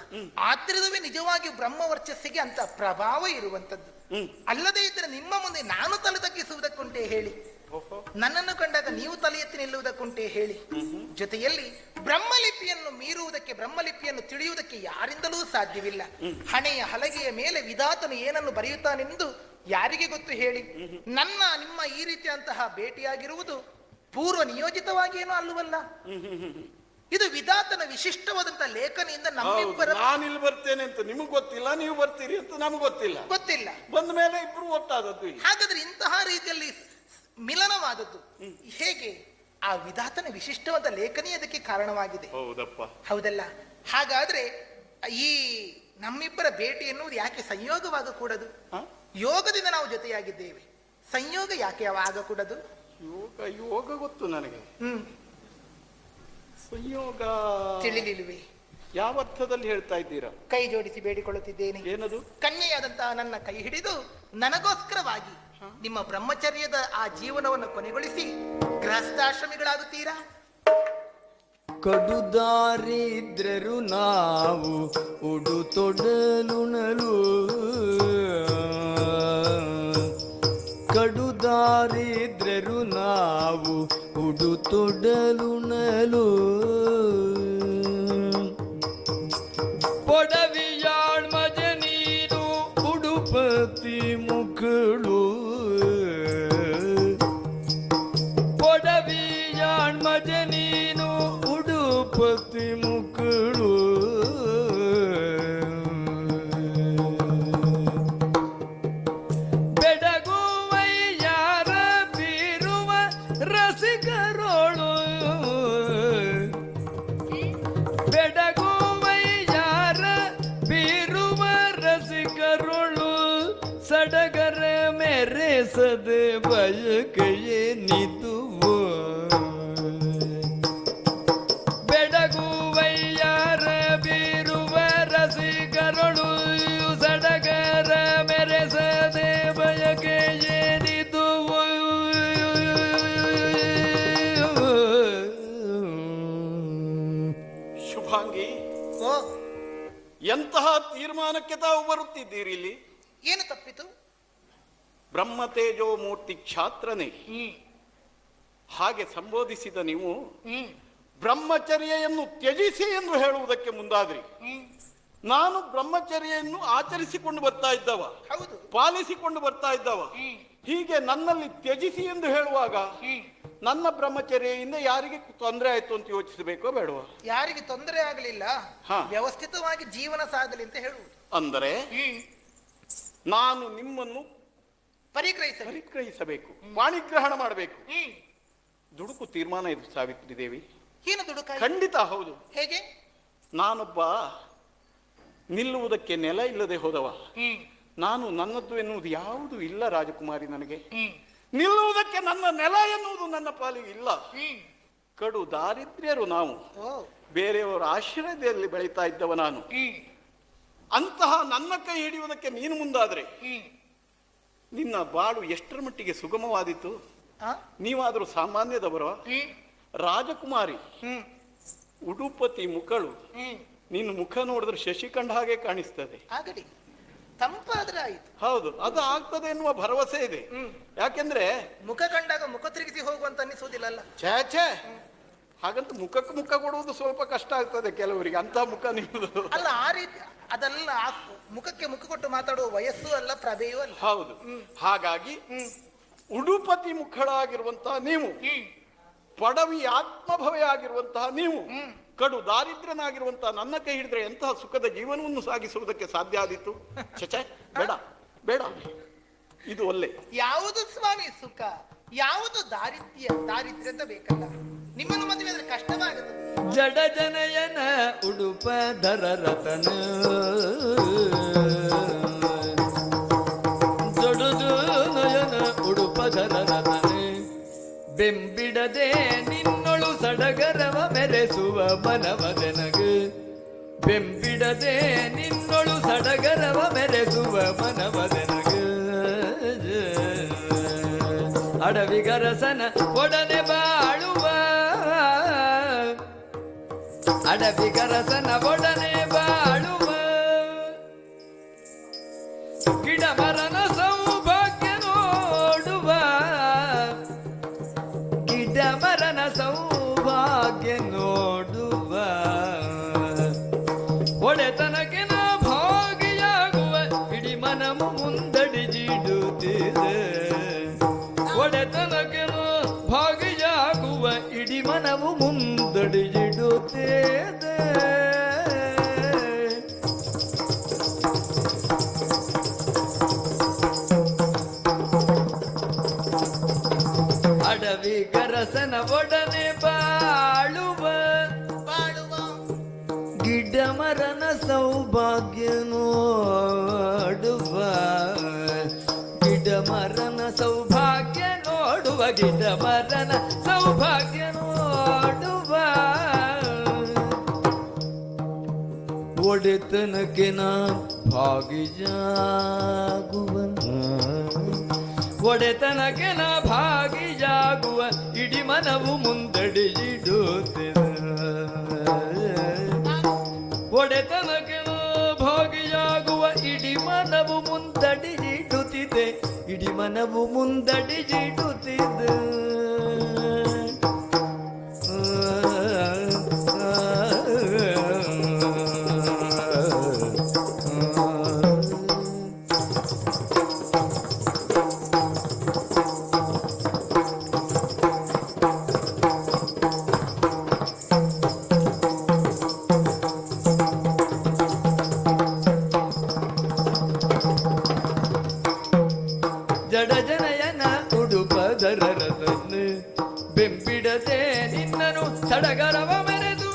ಆದ್ರಿಂದವೇ ನಿಜವಾಗಿಯೂ ಬ್ರಹ್ಮ ವರ್ಚಸ್ಸಿಗೆ ಅಂತ ಪ್ರಭಾವ ಇರುವಂತದ್ದು. ಅಲ್ಲದೇ ಇದ್ದರೆ ನಿಮ್ಮ ಮುಂದೆ ನಾನು ತಲೆ ತಗ್ಗಿಸುವುದಕ್ಕುಂಟೆ ಹೇಳಿ? ನನ್ನನ್ನು ಕಂಡಾಗ ನೀವು ತಲೆ ಎತ್ತಿ ನಿಲ್ಲುವುದಕ್ಕುಂಟೆ ಹೇಳಿ? ಜೊತೆಯಲ್ಲಿ ಬ್ರಹ್ಮಲಿಪಿಯನ್ನು ಮೀರುವುದಕ್ಕೆ, ಬ್ರಹ್ಮಲಿಪಿಯನ್ನು ತಿಳಿಯುವುದಕ್ಕೆ ಯಾರಿಂದಲೂ ಸಾಧ್ಯವಿಲ್ಲ. ಹಣೆಯ ಹಲಗೆಯ ಮೇಲೆ ವಿಧಾತನು ಏನನ್ನು ಬರೆಯುತ್ತಾನೆಂದು ಯಾರಿಗೆ ಗೊತ್ತು ಹೇಳಿ? ನಿಮ್ಮ ಈ ರೀತಿಯಂತಹ ಭೇಟಿಯಾಗಿರುವುದು ಪೂರ್ವ ನಿಯೋಜಿತವಾಗಿ ಏನೋ ಅಲ್ಲವಲ್ಲ. ಇದು ವಿಧಾತನ ವಿಶಿಷ್ಟವಾದಂತಹ ಲೇಖನಿಯಿಂದ ನಮ್ಮಿಬ್ಬರ. ನಾನಿಲ್ಲಿ ಬರ್ತೇನೆ ಅಂತ ನಿಮಗೆ ಗೊತ್ತಿಲ್ಲ, ನೀವು ಬರ್ತೀರಿ ಅಂತ ನಮ್ಗೆ ಗೊತ್ತಿಲ್ಲ. ಬಂದ ಮೇಲೆ ಇಬ್ರು ಒಟ್ಟಾದದ್ದು. ಹಾಗಾದ್ರೆ ಇಂತಹ ರೀತಿಯಲ್ಲಿ ಮಿಲನವಾದದ್ದು ಹೇಗೆ? ಆ ವಿಧಾತನ ವಿಶಿಷ್ಟವಾದ ಲೇಖನಿ ಅದಕ್ಕೆ ಕಾರಣವಾಗಿದೆ. ಹೌದಪ್ಪ, ಹೌದಲ್ಲ? ಹಾಗಾದ್ರೆ ಈ ನಮ್ಮಿಬ್ಬರ ಭೇಟಿ ಎನ್ನುವುದು ಯಾಕೆ ಸಂಯೋಗವಾಗಕೂಡದು? ಯೋಗದಿಂದ ನಾವು ಜೊತೆಯಾಗಿದ್ದೇವೆ, ಸಂಯೋಗ ಯಾಕೆ ಆಗಕೂಡದು? ಯೋಗ ಗೊತ್ತು ನನಗೆ, ಸಂಯೋಗ ತಿಳಿಲಿಲ್ವೇ? ಯಾವ ಅರ್ಥದಲ್ಲಿ ಹೇಳ್ತಾ ಇದ್ದೀರಾ? ಕೈ ಜೋಡಿಸಿ ಬೇಡಿಕೊಳ್ಳುತ್ತಿದ್ದೇನೆ. ಏನದು? ಕನ್ಯೆಯಾದಂತಹ ನನ್ನ ಕೈ ಹಿಡಿದು ನನಗೋಸ್ಕರವಾಗಿ ನಿಮ್ಮ ಬ್ರಹ್ಮಚರ್ಯದ ಆ ಜೀವನವನ್ನು ಕೊನೆಗೊಳಿಸಿ ಗೃಹಸ್ಥಾಶ್ರಮಿಗಳಾಗುತ್ತೀರಾ? ಕಡುದಾರಿದ್ರರು ನಾವು ಉಡುತೊಡಲುಣಲು, ಕಡುದಾರಿದ್ರರು ನಾವು ಉಡುತೊಡಲುಣಲು, ಪೊಡವಿಯಾಳ್ ಮಜ ನೀನು ಉಡುಪತಿ ಮುಖಳು, ಪೊಡವಿಯಾಳ್ ಮಜ ನೀನು ಉಡುಪತಿ ಮುಖಳು, ಬೆಡಗುವಯ್ಯಾರ ಬೀರುವ ರಸಿಕರೋಳು, ಬೆಡಗುವಯ್ಯಾರ ಬೀರುವ ರಸಿಕರೋಳು, ಸಡಗರ ಮೆರೆಸದ ಬಯಕೆಯೇ ನಿದುವು, ಬೆಡಗುವಯ್ಯಾರ ಬೀರುವ ರಸಿಕರೋಳು, ಸಡಗರ ಮೆರೆಸದೆ ಬಯಕೆಯೇ ನಿದುವು. ಶುಭಾಂಗಿ, ಓ, ಎಂತಹ ತೀರ್ಮಾನಕ್ಕೆ ತಾವು ಬರುತ್ತಿದ್ದೀರಿ ಇಲ್ಲಿ? ಏನು ತಪ್ಪಿತು? ಬ್ರಹ್ಮ ತೇಜೋ ಮೂರ್ತಿ ಕ್ಷಾತ್ರನೇ ಹಾಗೆ ಸಂಬೋಧಿಸಿದ ನೀವು ಬ್ರಹ್ಮಚರ್ಯೆಯನ್ನು ತ್ಯಜಿಸಿ ಎಂದು ಹೇಳುವುದಕ್ಕೆ ಮುಂದಾದ್ರಿ. ನಾನು ಬ್ರಹ್ಮಚರ್ಯೆಯನ್ನು ಆಚರಿಸಿಕೊಂಡು ಬರ್ತಾ ಇದ್ದವ, ಹೌದು, ಪಾಲಿಸಿಕೊಂಡು ಬರ್ತಾ ಇದ್ದವ. ಹೀಗೆ ನನ್ನಲ್ಲಿ ತ್ಯಜಿಸಿ ಎಂದು ಹೇಳುವಾಗ ನನ್ನ ಬ್ರಹ್ಮಚರ್ಯೆಯಿಂದ ಯಾರಿಗೆ ತೊಂದರೆ ಆಯ್ತು ಅಂತ ಯೋಚಿಸಬೇಕೋ ಬೇಡವಾ? ಯಾರಿಗೆ ತೊಂದರೆ ಆಗಲಿಲ್ಲ, ವ್ಯವಸ್ಥಿತವಾಗಿ ಜೀವನ ಸಾಗಲಿ ಅಂತ ಹೇಳುವುದು. ಅಂದರೆ ನಾನು ನಿಮ್ಮನ್ನು ಪರಿಗ್ರಹಿಸಬೇಕು, ವಾಣಿಗ್ರಹಣ ಮಾಡಬೇಕು. ದುಡುಕು ತೀರ್ಮಾನ ಇದು ಸಾವಿತ್ರಿ ದೇವಿ. ಏನು ದುಡುಕ? ಖಂಡಿತ ಹೌದು. ಹೇಗೆ? ನಾನೊಬ್ಬ ನಿಲ್ಲುವುದಕ್ಕೆ ನೆಲ ಇಲ್ಲದೆ ಹೋದವ. ನಾನು ನನ್ನದ್ದು ಎನ್ನುವುದು ಯಾವುದು ಇಲ್ಲ ರಾಜಕುಮಾರಿ. ನನಗೆ ನಿಲ್ಲುವುದಕ್ಕೆ ನನ್ನ ನೆಲ ಎನ್ನುವುದು ನನ್ನ ಪಾಲಿಗೆ ಇಲ್ಲ. ಕಡು ದಾರಿದ್ರ್ಯರು ನಾವು, ಬೇರೆಯವರ ಆಶ್ರಯದಲ್ಲಿ ಬೆಳೀತಾ ಇದ್ದವ ನಾನು. ಅಂತಹ ನನ್ನ ಕೈ ಹಿಡಿಯುವುದಕ್ಕೆ ನೀನು ಮುಂದಾದ್ರೆ ನಿನ್ನ ಬಾಳು ಎಷ್ಟರ ಮಟ್ಟಿಗೆ ಸುಗಮವಾದಿತ್ತು. ಆ? ನೀವಾದರೂ ಸಾಮಾನ್ಯದವರು, ಹ್ಮ್ ರಾಜಕುಮಾರಿ, ಹ್ಮ್ ಉಡುಪತಿ ಮುಖಳು. ಹ್ಮ್ ನಿನ್ನ ಮುಖ ನೋಡಿದ್ರೆ ಶಶಿಖಂಡ ಹಾಗೆ ಕಾಣಿಸ್ತದೆ. ಆಗಲಿ, ತಂಪಾದ್ರೆ ಆಯ್ತು. ಹೌದು, ಅದು ಆಗ್ತದೆ ಎನ್ನುವ ಭರವಸೆ ಇದೆ. ಯಾಕೆಂದ್ರೆ ಮುಖ ಕಂಡಾಗ ಮುಖ ತಿರುಗಿಸಿ ಹೋಗುವಂತ ಅನಿಸುವುದಿಲ್ಲಲ್ಲ. ಛೇ ಹಾಗಂತ ಮುಖಕ್ಕೆ ಮುಖ ಕೊಡುವುದು ಸ್ವಲ್ಪ ಕಷ್ಟ ಆಗ್ತದೆ ಕೆಲವರಿಗೆ, ಅಂತ ಮುಖ ನಿಮ್ಮದು ಅಲ್ಲ, ಆ ರೀತಿ ಅದೆಲ್ಲ ಮುಖಕ್ಕೆ ಮುಖ ಕೊಟ್ಟು ಮಾತಾಡುವ ವಯಸ್ಸು ಅಲ್ಲ, ಪ್ರಭೆಯೂ ಅಲ್ಲ. ಹೌದು. ಹಾಗಾಗಿ ಉಡುಪತಿ ಮುಖಳಾಗಿರುವಂತಹ ನೀವು, ಪಡವಿ ಆತ್ಮಭವೆ ಆಗಿರುವಂತಹ ನೀವು, ಕಡು ದಾರಿದ್ರ್ಯನಾಗಿರುವಂತಹ ನನ್ನ ಕೈ ಹಿಡಿದ್ರೆ ಎಂತಹ ಸುಖದ ಜೀವನವನ್ನು ಸಾಗಿಸುವುದಕ್ಕೆ ಸಾಧ್ಯ ಆದೀತು? ಛೇ, ಬೇಡ ಬೇಡ, ಇದು ಒಳ್ಳೆ. ಯಾವುದು ಸ್ವಾಮಿ ಸುಖ, ಯಾವುದು ದಾರಿದ್ರ್ಯ ಅಂತ ಬೇಕಲ್ಲ. ನಿಮ್ಮನ್ನು ಮದುವೆ ಆದ್ರೆ ಕಷ್ಟವಾಗುತ್ತೆ. ಜಡ ಜನಯನ ಉಡುಪ ಧರ ರತನ ಜಡುದು ನಯನ ಉಡುಪ ಧರ ರತನ ಬೆಂಬಿಡದೆ ನಿನ್ನೊಳು ಸಡಗರವ ಮೆರೆಸುವ ಮನವದನಗ ಬೆಂಬಿಡದೆ ನಿನ್ನೊಳು ಸಡಗರವ ಮೆರೆಸುವ ಮನವದನಗ ಅಡವಿಗರಸನ ಒಡನೆ ಬಾಳುವ ಅಡವಿಗರಸನ ಒಡನೆ ಬಾಳುವ ಗಿಡ ಮರನ ಸೌಭಾಗ್ಯ ನೋಡುವ ಗಿಡ ಮರನ ಸೌಭಾಗ್ಯ ನೋಡುವ ಒಡೆತನಕ್ಕೆ ನಾ ಭಾಗಿಯಾಗುವ ಇಡೀ ಮನವು ಮುಂದಡಿಜಿಡುತ್ತಿದೆ ಒಡೆತನಕ್ಕೆ ನಾ ಭಾಗಿಯಾಗುವ ಇಡೀ ಮನವು ಮುಂದಡಿಜಿಡುತ್ತಿದೆ ಅಡವಿ ಗರಸನ ಒಡನೆ ಬಾಳುವ ಗಿಡ ಮರನ ಸೌಭಾಗ್ಯ ನೋಡುವ ಗಿಡ ಮರನ ಸೌಭಾಗ್ಯ ನೋಡುವ ಗಿಡ ಮರನ ಸೌಭಾಗ್ಯ ನೋಡುವ ಒಡೆತನಕ್ಕೆ ನಾ ಭಾಗಿಯಾಗುವ ಒಡೆತನಕ್ಕೆ ನಾ ಭಾಗಿಯಾಗುವ ಇಡೀ ಮನವು ಮುಂದಡಿಯಿಡುತ್ತಿದೆ ಒಡೆತನಕ್ಕೆ ನಾ ಭಾಗಿಯಾಗುವ ಇಡೀ ಮನವು ಮುಂದಡಿಯಿಡುತ್ತಿದೆ ಇಡೀ ಮನವು ಮುಂದಡಿಯಿಡುತ್ತಿದೆ ಜಡಜನಯನ ಉಡುಪದರ ರತನ ಬೆಂಬಿಡದೆ ನಿನ್ನನು ಸಡಗರವ ಮೆರೆಸುವ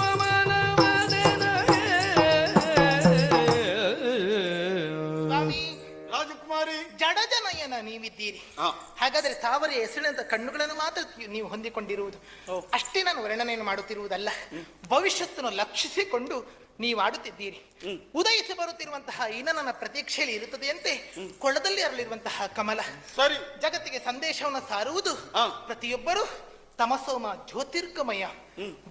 ಸ್ವಾಮಿ, ರಾಜಕುಮಾರಿ, ಜಡಜನಯನ ನೀವಿದ್ದೀರಿ. ಹಾಗಾದ್ರೆ ತಾವರೆ ಹೆಸರಿನಂತ ಕಣ್ಣುಗಳನ್ನು ಮಾತ್ರ ನೀವು ಹೊಂದಿಕೊಂಡಿರುವುದು. ಅಷ್ಟೇ ನಾನು ವರ್ಣನೆಯನ್ನು ಮಾಡುತ್ತಿರುವುದಲ್ಲ, ಭವಿಷ್ಯತ್ತನ್ನು ಲಕ್ಷಿಸಿಕೊಂಡು ನೀವು ಆಡುತ್ತಿದ್ದೀರಿ. ಉದಯಿಸಿ ಬರುತ್ತಿರುವಂತಹ ಇನ್ನ ನನ್ನ ಪ್ರತೀಕ್ಷೆಯಲ್ಲಿ ಇರುತ್ತದೆಯಂತೆ ಕೊಳದಲ್ಲಿ ಅರಳಿರುವಂತಹ ಕಮಲ. ಸರಿ, ಜಗತ್ತಿಗೆ ಸಂದೇಶವನ್ನು ಸಾರುವುದು. ಪ್ರತಿಯೊಬ್ಬರು ತಮಸೋಮ ಜ್ಯೋತಿರ್ಗಮಯ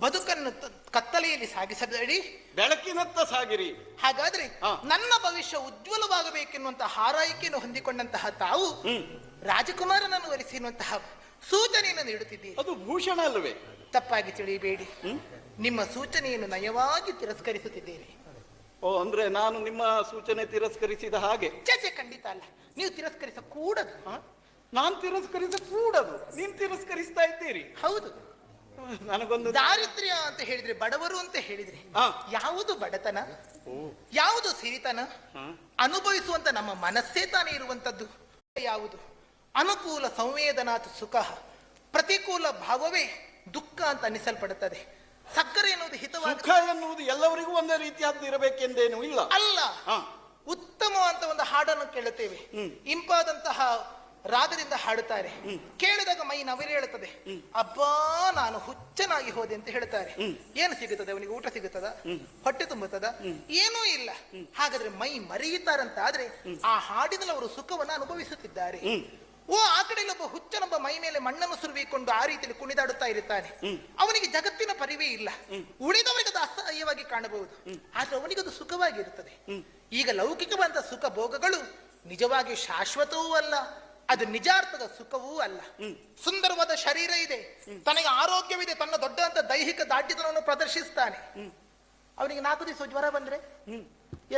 ಬದುಕನ್ನು ಕತ್ತಲೆಯಲ್ಲಿ ಸಾಗಿಸಬೇಡಿ, ಬೆಳಕಿನತ್ತ ಸಾಗಿರಿ. ಹಾಗಾದ್ರೆ ನನ್ನ ಭವಿಷ್ಯ ಉಜ್ವಲವಾಗಬೇಕೆನ್ನುವಂತಹ ಹಾರೈಕೆಯನ್ನು ಹೊಂದಿಕೊಂಡಂತಹ ತಾವು ರಾಜಕುಮಾರನನ್ನು ವರಿಸಿರುವಂತಹ ಸೂಚನೆಯನ್ನು ನೀಡುತ್ತಿದ್ದೀರಿ. ಅದು ಭೂಷಣ ಅಲ್ಲವೇ? ತಪ್ಪಾಗಿ ತಿಳಿಯಬೇಡಿ, ನಿಮ್ಮ ಸೂಚನೆಯನ್ನು ನಯವಾಗಿ ತಿರಸ್ಕರಿಸುತ್ತಿದ್ದೀರಿ. ಓ, ಅಂದ್ರೆ ನಾನು ನಿಮ್ಮ ಸೂಚನೆ ತಿರಸ್ಕರಿಸಿದ ಹಾಗೆ? ಚರ್ಚೆ ಖಂಡಿತ ಅಲ್ಲ, ನೀವು ತಿರಸ್ಕರಿಸಕೂಡದು. ನಾನು ತಿರಸ್ಕರಿಸಕೂಡದು, ನೀನ್ ತಿರಸ್ಕರಿಸ್ತಾ ಇದ್ದೀರಿ. ಹೌದು, ನನಗೊಂದು ದಾರಿದ್ರ್ಯ ಅಂತ ಹೇಳಿದ್ರೆ, ಬಡವರು ಅಂತ ಹೇಳಿದ್ರೆ ಯಾವುದು ಬಡತನ, ಯಾವುದು ಸಿರಿತನ ಅನುಭವಿಸುವಂತ ನಮ್ಮ ಮನಸ್ಸೇ ತಾನೇ ಇರುವಂತದ್ದು. ಯಾವುದು ಅನುಕೂಲ ಸಂವೇದನಾತ್ ಸುಖ, ಪ್ರತಿಕೂಲ ಭಾವವೇ ದುಃಖ ಅಂತ ಅನ್ನಿಸಲ್ಪಡುತ್ತದೆ. ಸಕ್ಕರೆ ಎನ್ನುವುದು ಹಿತವಾದ, ಸುಖ ಎನ್ನುವುದು ಎಲ್ಲವರಿಗೂ ಒಂದೇ ರೀತಿಯಾದ್ದು ಇರಬೇಕೆಂದೇನು ಇಲ್ಲ. ಅಲ್ಲ, ಉತ್ತಮ ಅಂತ ಒಂದು ಹಾಡನ್ನು ಕೇಳುತ್ತೇವೆ, ಇಂಪಾದಂತಹ ರಾಗದಿಂದ ಹಾಡುತ್ತಾರೆ. ಕೇಳಿದಾಗ ಮೈ ನವಿರೇಳುತ್ತದೆ. ಅಬ್ಬಾ ನಾನು ಹುಚ್ಚನಾಗಿ ಹೋದೆ ಅಂತ ಹೇಳ್ತಾರೆ. ಏನು ಸಿಗುತ್ತದೆ ಅವನಿಗೆ? ಊಟ ಸಿಗುತ್ತದ? ಹೊಟ್ಟೆ ತುಂಬುತ್ತದ? ಏನೂ ಇಲ್ಲ. ಹಾಗಾದ್ರೆ ಮೈ ಮರೆಯುತ್ತಾರಂತ ಆದ್ರೆ ಆ ಹಾಡಿನಲ್ಲಿ ಅವರು ಸುಖವನ್ನು ಅನುಭವಿಸುತ್ತಿದ್ದಾರೆ. ಓ ಆ ಕಡೆ ಒಬ್ಬ ಹುಚ್ಚನೊಬ್ಬ ಮೈ ಮೇಲೆ ಮಣ್ಣನ್ನು ಸುರುವಿಕೊಂಡು ಆ ರೀತಿಯಲ್ಲಿ ಕುಣಿದಾಡುತ್ತಾ ಇರುತ್ತಾನೆ. ಅವನಿಗೆ ಜಗತ್ತಿನ ಪರಿವೇ ಇಲ್ಲ. ಉಳಿದವರಿಗೆ ಅದು ಅಸಹ್ಯವಾಗಿ ಕಾಣಬಹುದು, ಆದ್ರೆ ಅವನಿಗದು ಸುಖವಾಗಿರುತ್ತದೆ. ಈಗ ಲೌಕಿಕವಾದ ಸುಖ ಭೋಗಗಳು ನಿಜವಾಗಿ ಶಾಶ್ವತವೂ ಅಲ್ಲ, ಅದು ನಿಜಾರ್ಥದ ಸುಖವೂ ಅಲ್ಲ. ಸುಂದರವಾದ ಶರೀರ ಇದೆ, ತನಗೆ ಆರೋಗ್ಯವಿದೆ, ತನ್ನ ದೊಡ್ಡದಂತ ದೈಹಿಕ ದಾಢ್ಯತನವನ್ನು ಪ್ರದರ್ಶಿಸ್ತಾನೆ. ಅವನಿಗೆ 4 ದಿವಸ ಜ್ವರ ಬಂದ್ರೆ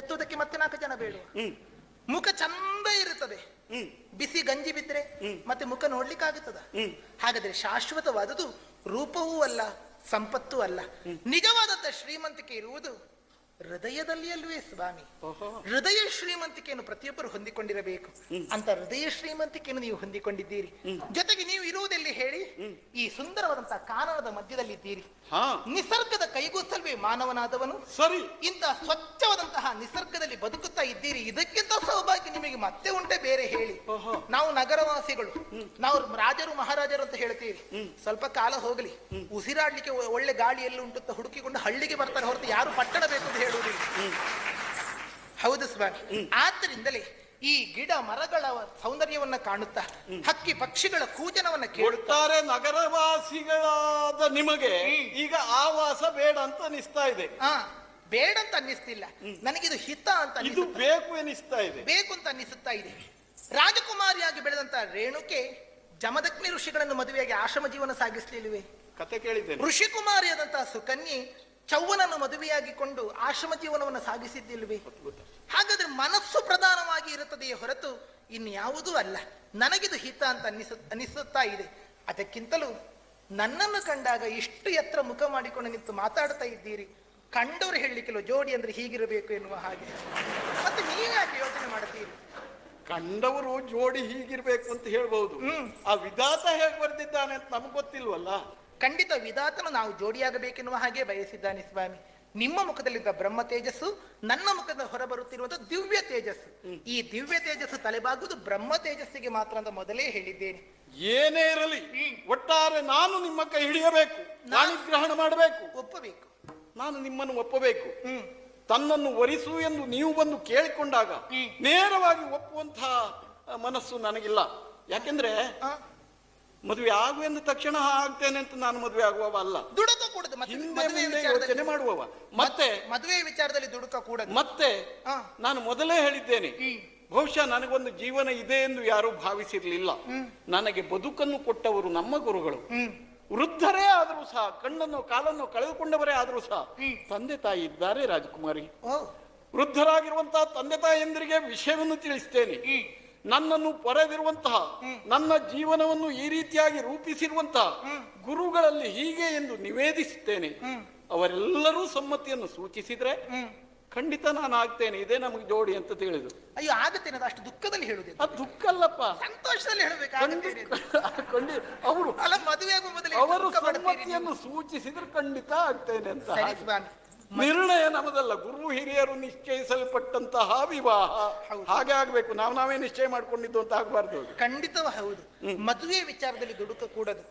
ಎತ್ತುವುದಕ್ಕೆ ಮತ್ತೆ 4 ಜನ ಬೇಡ. ಮುಖ ಚಂದ ಇರುತ್ತದೆ, ಬಿಸಿ ಗಂಜಿ ಬಿದ್ರೆ ಮತ್ತೆ ಮುಖ ನೋಡ್ಲಿಕ್ಕಾಗುತ್ತದ? ಹಾಗಾದ್ರೆ ಶಾಶ್ವತವಾದದ್ದು ರೂಪವೂ ಅಲ್ಲ, ಸಂಪತ್ತೂ ಅಲ್ಲ. ನಿಜವಾದಂತ ಶ್ರೀಮಂತಿಕೆ ಇರುವುದು ಹೃದಯದಲ್ಲಿ ಅಲ್ವೇ ಸ್ವಾಮಿ? ಹೃದಯ ಶ್ರೀಮಂತಿಕೆಯನ್ನು ಪ್ರತಿಯೊಬ್ಬರು ಹೊಂದಿಕೊಂಡಿರಬೇಕು. ಅಂತ ಹೃದಯ ಶ್ರೀಮಂತಿಕೆಯನ್ನು ನೀವು ಹೊಂದಿಕೊಂಡಿದ್ದೀರಿ. ಜೊತೆಗೆ ನೀವು ಇರುವುದೆಲ್ಲಿ ಹೇಳಿ? ಈ ಸುಂದರವಾದಂತಹ ಕಾನನದ ಮಧ್ಯದಲ್ಲಿದ್ದೀರಿ. ನಿಸರ್ಗದ ಕೈಗೂಸಲ್ವೇ ಮಾನವನಾದವನು? ಸರಿ. ಇಂತಹ ಸ್ವಚ್ಛವಾದಂತಹ ನಿಸರ್ಗದಲ್ಲಿ ಬದುಕುತ್ತಾ ಇದ್ದೀರಿ. ಇದಕ್ಕಿಂತ ಸೌಭಾಗ್ಯ ನಿಮಗೆ ಮತ್ತೆ ಉಂಟೆ ಬೇರೆ ಹೇಳಿ? ನಾವು ನಗರವಾಸಿಗಳು, ನಾವು ರಾಜರು ಮಹಾರಾಜರು ಅಂತ ಹೇಳ್ತೀವಿ. ಸ್ವಲ್ಪ ಕಾಲ ಹೋಗಲಿ, ಉಸಿರಾಡ್ಲಿಕ್ಕೆ ಒಳ್ಳೆ ಗಾಳಿ ಎಲ್ಲಿ ಉಂಟು ಹುಡುಕಿಕೊಂಡು ಹಳ್ಳಿಗೆ ಬರ್ತಾರೆ ಹೊರತು ಯಾರು ಪಟ್ಟಣ ಬೇಕು ಅಂತ ಹೇಳುವುದಿಲ್ಲ. ಹೌದು ಸ್ವಾಮಿ. ಆದ್ದರಿಂದಲೇ ಈ ಗಿಡ ಮರಗಳ ಸೌಂದರ್ಯವನ್ನ ಕಾಣುತ್ತಾ, ಹಕ್ಕಿ ಪಕ್ಷಿಗಳ ಕೂಜನವನ್ನ ಕೇಳುತ್ತಾರೆ. ನಗರವಾಸಿಗಳಾದ ನಿಮಗೆ ಈಗ ಆವಾಸ ಬೇಡ ಅಂತ ಅನಿಸ್ತಾ ಇದೆ? ಬೇಡ ಅಂತ ಅನ್ನಿಸ್ತಿಲ್ಲ, ನನಗಿದು ಹಿತ ಅಂತ ಇದು ಬೇಕು ಎನಿಸ್ತಾ ಇದೆ. ಬೇಕು ಅಂತ ಅನ್ನಿಸುತ್ತಾ ಇದೆ. ರಾಜಕುಮಾರಿಯಾಗಿ ಬೆಳೆದಂತ ರೇಣುಕೆ ಜಮದಗ್ನಿ ಋಷಿಗಳನ್ನು ಮದುವೆಯಾಗಿ ಆಶ್ರಮ ಜೀವನ ಸಾಗಿಸ್ಲಿಲ್ವೇ? ಕತೆ ಕೇಳಿದ್ದೇನೆ. ಋಷಿಕುಮಾರಿಯಾದಂತಹ ಸುಕನ್ಯೆ ಚೌವನನ್ನು ಮದುವೆಯಾಗಿಕೊಂಡು ಆಶ್ರಮ ಜೀವನವನ್ನು ಸಾಗಿಸಿದ್ದಿಲ್ವೇ? ಹಾಗಾದ್ರೆ ಮನಸ್ಸು ಪ್ರಧಾನವಾಗಿ ಇರುತ್ತದೆಯೇ ಹೊರತು ಇನ್ಯಾವುದೂ ಅಲ್ಲ. ನನಗಿದು ಹಿತ ಅಂತ ಅನಿಸುತ್ತಾ ಇದೆ. ಅದಕ್ಕಿಂತಲೂ ನನ್ನನ್ನು ಕಂಡಾಗ ಇಷ್ಟು ಎತ್ತರ ಮುಖ ಮಾಡಿಕೊಂಡು ನಿಂತು ಮಾತಾಡ್ತಾ ಇದ್ದೀರಿ. ಕಂಡವರು ಹೇಳಲಿಕ್ಕಿಲ್ಲ ಜೋಡಿ ಅಂದ್ರೆ ಹೀಗಿರಬೇಕು ಎನ್ನುವ ಹಾಗೆ. ಮತ್ತೆ ನೀವ್ಯಾಕೆ ಯೋಚನೆ ಮಾಡ್ತೀರಿ? ಕಂಡವರು ಜೋಡಿ ಹೀಗಿರ್ಬೇಕು ಅಂತ ಹೇಳ್ಬಹುದು. ಆ ವಿಧಾತ ಹೇಗೆ ಬರ್ತಿದ್ದಾನೆ ಅಂತ ನಮ್ಗೆ ಗೊತ್ತಿಲ್ವಲ್ಲ. ಖಂಡಿತ ವಿಧಾತನು ನಾವು ಜೋಡಿಯಾಗಬೇಕೆನ್ನುವ ಹಾಗೆ ಬಯಸಿದ್ದಾನೆ ಸ್ವಾಮಿ. ನಿಮ್ಮ ಮುಖದಲ್ಲಿದ್ದ ಬ್ರಹ್ಮ ತೇಜಸ್ಸು ನನ್ನ ಮುಖದ ಹೊರಬರುತ್ತಿರುವಂತಹ ದಿವ್ಯ ತೇಜಸ್ಸು. ಈ ದಿವ್ಯ ತೇಜಸ್ಸು ತಲೆಬಾಗುವುದು ಬ್ರಹ್ಮ ತೇಜಸ್ಸಿಗೆ ಮಾತ್ರ ಅಂತ ಮೊದಲೇ ಹೇಳಿದ್ದೇನೆ. ಏನೇ ಇರಲಿ, ಒಟ್ಟಾರೆ ನಾನು ನಿಮ್ಮ ಕೈ ಹಿಡಿಯಬೇಕು, ವಾಣಿಗ್ರಹಣ ಮಾಡಬೇಕು, ಒಪ್ಪಬೇಕು. ನಾನು ನಿಮ್ಮನ್ನು ಒಪ್ಪಬೇಕು. ತನ್ನನ್ನು ವರಿಸು ಎಂದು ನೀವು ಬಂದು ಕೇಳಿಕೊಂಡಾಗ ನೇರವಾಗಿ ಒಪ್ಪುವಂತಹ ಮನಸ್ಸು ನನಗಿಲ್ಲ. ಯಾಕೆಂದ್ರೆ ಮದುವೆ ಆಗುವೆಂದ ತಕ್ಷಣ ಆಗ್ತೇನೆ ಅಂತ ನಾನು ಮದುವೆ ಆಗುವವ ಅಲ್ಲ. ದುಡುಕ ಕೂಡದು, ಯೋಚನೆ ಮಾಡುವವ. ಮತ್ತೆ ಮದುವೆ ವಿಚಾರದಲ್ಲಿ ದುಡುಕ ಕೂಡದು. ಮತ್ತೆ ನಾನು ಮೊದಲೇ ಹೇಳಿದ್ದೇನೆ, ಬಹುಶಃ ನನಗೊಂದು ಜೀವನ ಇದೆ ಎಂದು ಯಾರೂ ಭಾವಿಸಿರ್ಲಿಲ್ಲ. ನನಗೆ ಬದುಕನ್ನು ಕೊಟ್ಟವರು ನಮ್ಮ ಗುರುಗಳು. ವೃದ್ಧರೇ ಆದರೂ ಸಹ, ಕಣ್ಣನ್ನು ಕಾಲನ್ನು ಕಳೆದುಕೊಂಡವರೇ ಆದರೂ ಸಹ ತಂದೆ ತಾಯಿ ಇದ್ದಾರೆ ರಾಜಕುಮಾರಿ. ವೃದ್ಧರಾಗಿರುವಂತಹ ತಂದೆ ತಾಯಿಯಂದರಿಗೆ ವಿಷಯವನ್ನು ತಿಳಿಸ್ತೇನೆ. ನನ್ನನ್ನು ಪೊರೆದಿರುವಂತಹ, ನನ್ನ ಜೀವನವನ್ನು ಈ ರೀತಿಯಾಗಿ ರೂಪಿಸಿರುವಂತಹ ಗುರುಗಳಲ್ಲಿ ಹೀಗೆ ಎಂದು ನಿವೇದಿಸುತ್ತೇನೆ. ಅವರೆಲ್ಲರೂ ಸಮ್ಮತಿಯನ್ನು ಸೂಚಿಸಿದ್ರೆ ಖಂಡಿತ ನಾನು ಆಗ್ತೇನೆ, ಇದೇ ನಮಗೆ ಜೋಡಿ ಅಂತ ತಿಳಿದು. ಅಯ್ಯೋ ಆಗುತ್ತೇನೆ, ಅಷ್ಟು ದುಃಖದಲ್ಲಿ ಹೇಳುದು. ಅದು ದುಃಖ ಅಲ್ಲಪ್ಪ, ಸಂತೋಷದಲ್ಲಿ ಹೇಳಬೇಕು. ಅವರು ಅಲ್ಲ, ಮದುವೆ ಆಗುವ ಮೊದಲು ಅವರು ಸಮ್ಮತಿಯನ್ನು ಸೂಚಿಸಿದ್ರೆ ಖಂಡಿತ ಆಗ್ತೇನೆ ಅಂತ. ನಿರ್ಣಯ ನಮ್ಮದಲ್ಲ, ಗುರು ಹಿರಿಯರು ನಿಶ್ಚಯಿಸಲ್ಪಟ್ಟಂತಹ ವಿವಾಹ. ಹಾಗೆ ಆಗ್ಬೇಕು, ನಾವೇ ನಿಶ್ಚಯ ಮಾಡ್ಕೊಂಡಿದ್ದು ಅಂತ ಆಗ್ಬಾರ್ದು. ಖಂಡಿತವ ಹೌದು. ಮದುವೆ ವಿಚಾರದಲ್ಲಿ ದುಡುಕ ಕೂಡದು.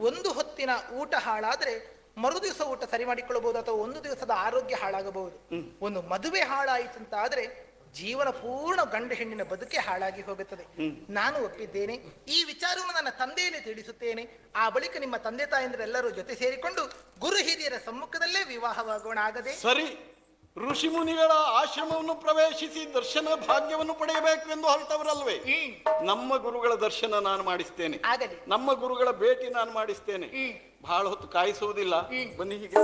ಒಂದು ಹೊತ್ತಿನ ಊಟ ಹಾಳಾದ್ರೆ ಮರು ದಿವಸ ಊಟ ಸರಿ ಮಾಡಿಕೊಳ್ಳಬಹುದು, ಅಥವಾ ಒಂದು ದಿವಸದ ಆರೋಗ್ಯ ಹಾಳಾಗಬಹುದು. ಒಂದು ಮದುವೆ ಹಾಳಾಯಿತು ಅಂತ ಆದ್ರೆ ಜೀವನ ಪೂರ್ಣ ಗಂಡು ಹೆಣ್ಣಿನ ಬದುಕೆ ಹಾಳಾಗಿ ಹೋಗುತ್ತದೆ. ನಾನು ಒಪ್ಪಿದ್ದೇನೆ. ಈ ವಿಚಾರವನ್ನು ನನ್ನ ತಂದೆಯಲ್ಲಿ ತಿಳಿಸುತ್ತೇನೆ. ಆ ಬಳಿಕ ನಿಮ್ಮ ತಂದೆ ತಾಯಂದಿರೆಲ್ಲರೂ ಜೊತೆ ಸೇರಿಕೊಂಡು ಗುರು ಹಿರಿಯರ ಸಮ್ಮುಖದಲ್ಲೇ ವಿವಾಹವಾಗೋಣ. ಆಗದೆ ಸರಿ. ಋಷಿ ಮುನಿಗಳ ಆಶ್ರಮವನ್ನು ಪ್ರವೇಶಿಸಿ ದರ್ಶನ ಭಾಗ್ಯವನ್ನು ಪಡೆಯಬೇಕು ಎಂದು ಹೊರಟವರಲ್ವೇ? ನಮ್ಮ ಗುರುಗಳ ದರ್ಶನ ನಾನು ಮಾಡಿಸ್ತೇನೆ, ನಮ್ಮ ಗುರುಗಳ ಭೇಟಿ ನಾನು ಮಾಡಿಸ್ತೇನೆ. ಬಹಳ ಹೊತ್ತು ಕಾಯಿಸುವುದಿಲ್ಲ, ಬನ್ನಿ ಹೀಗೆ.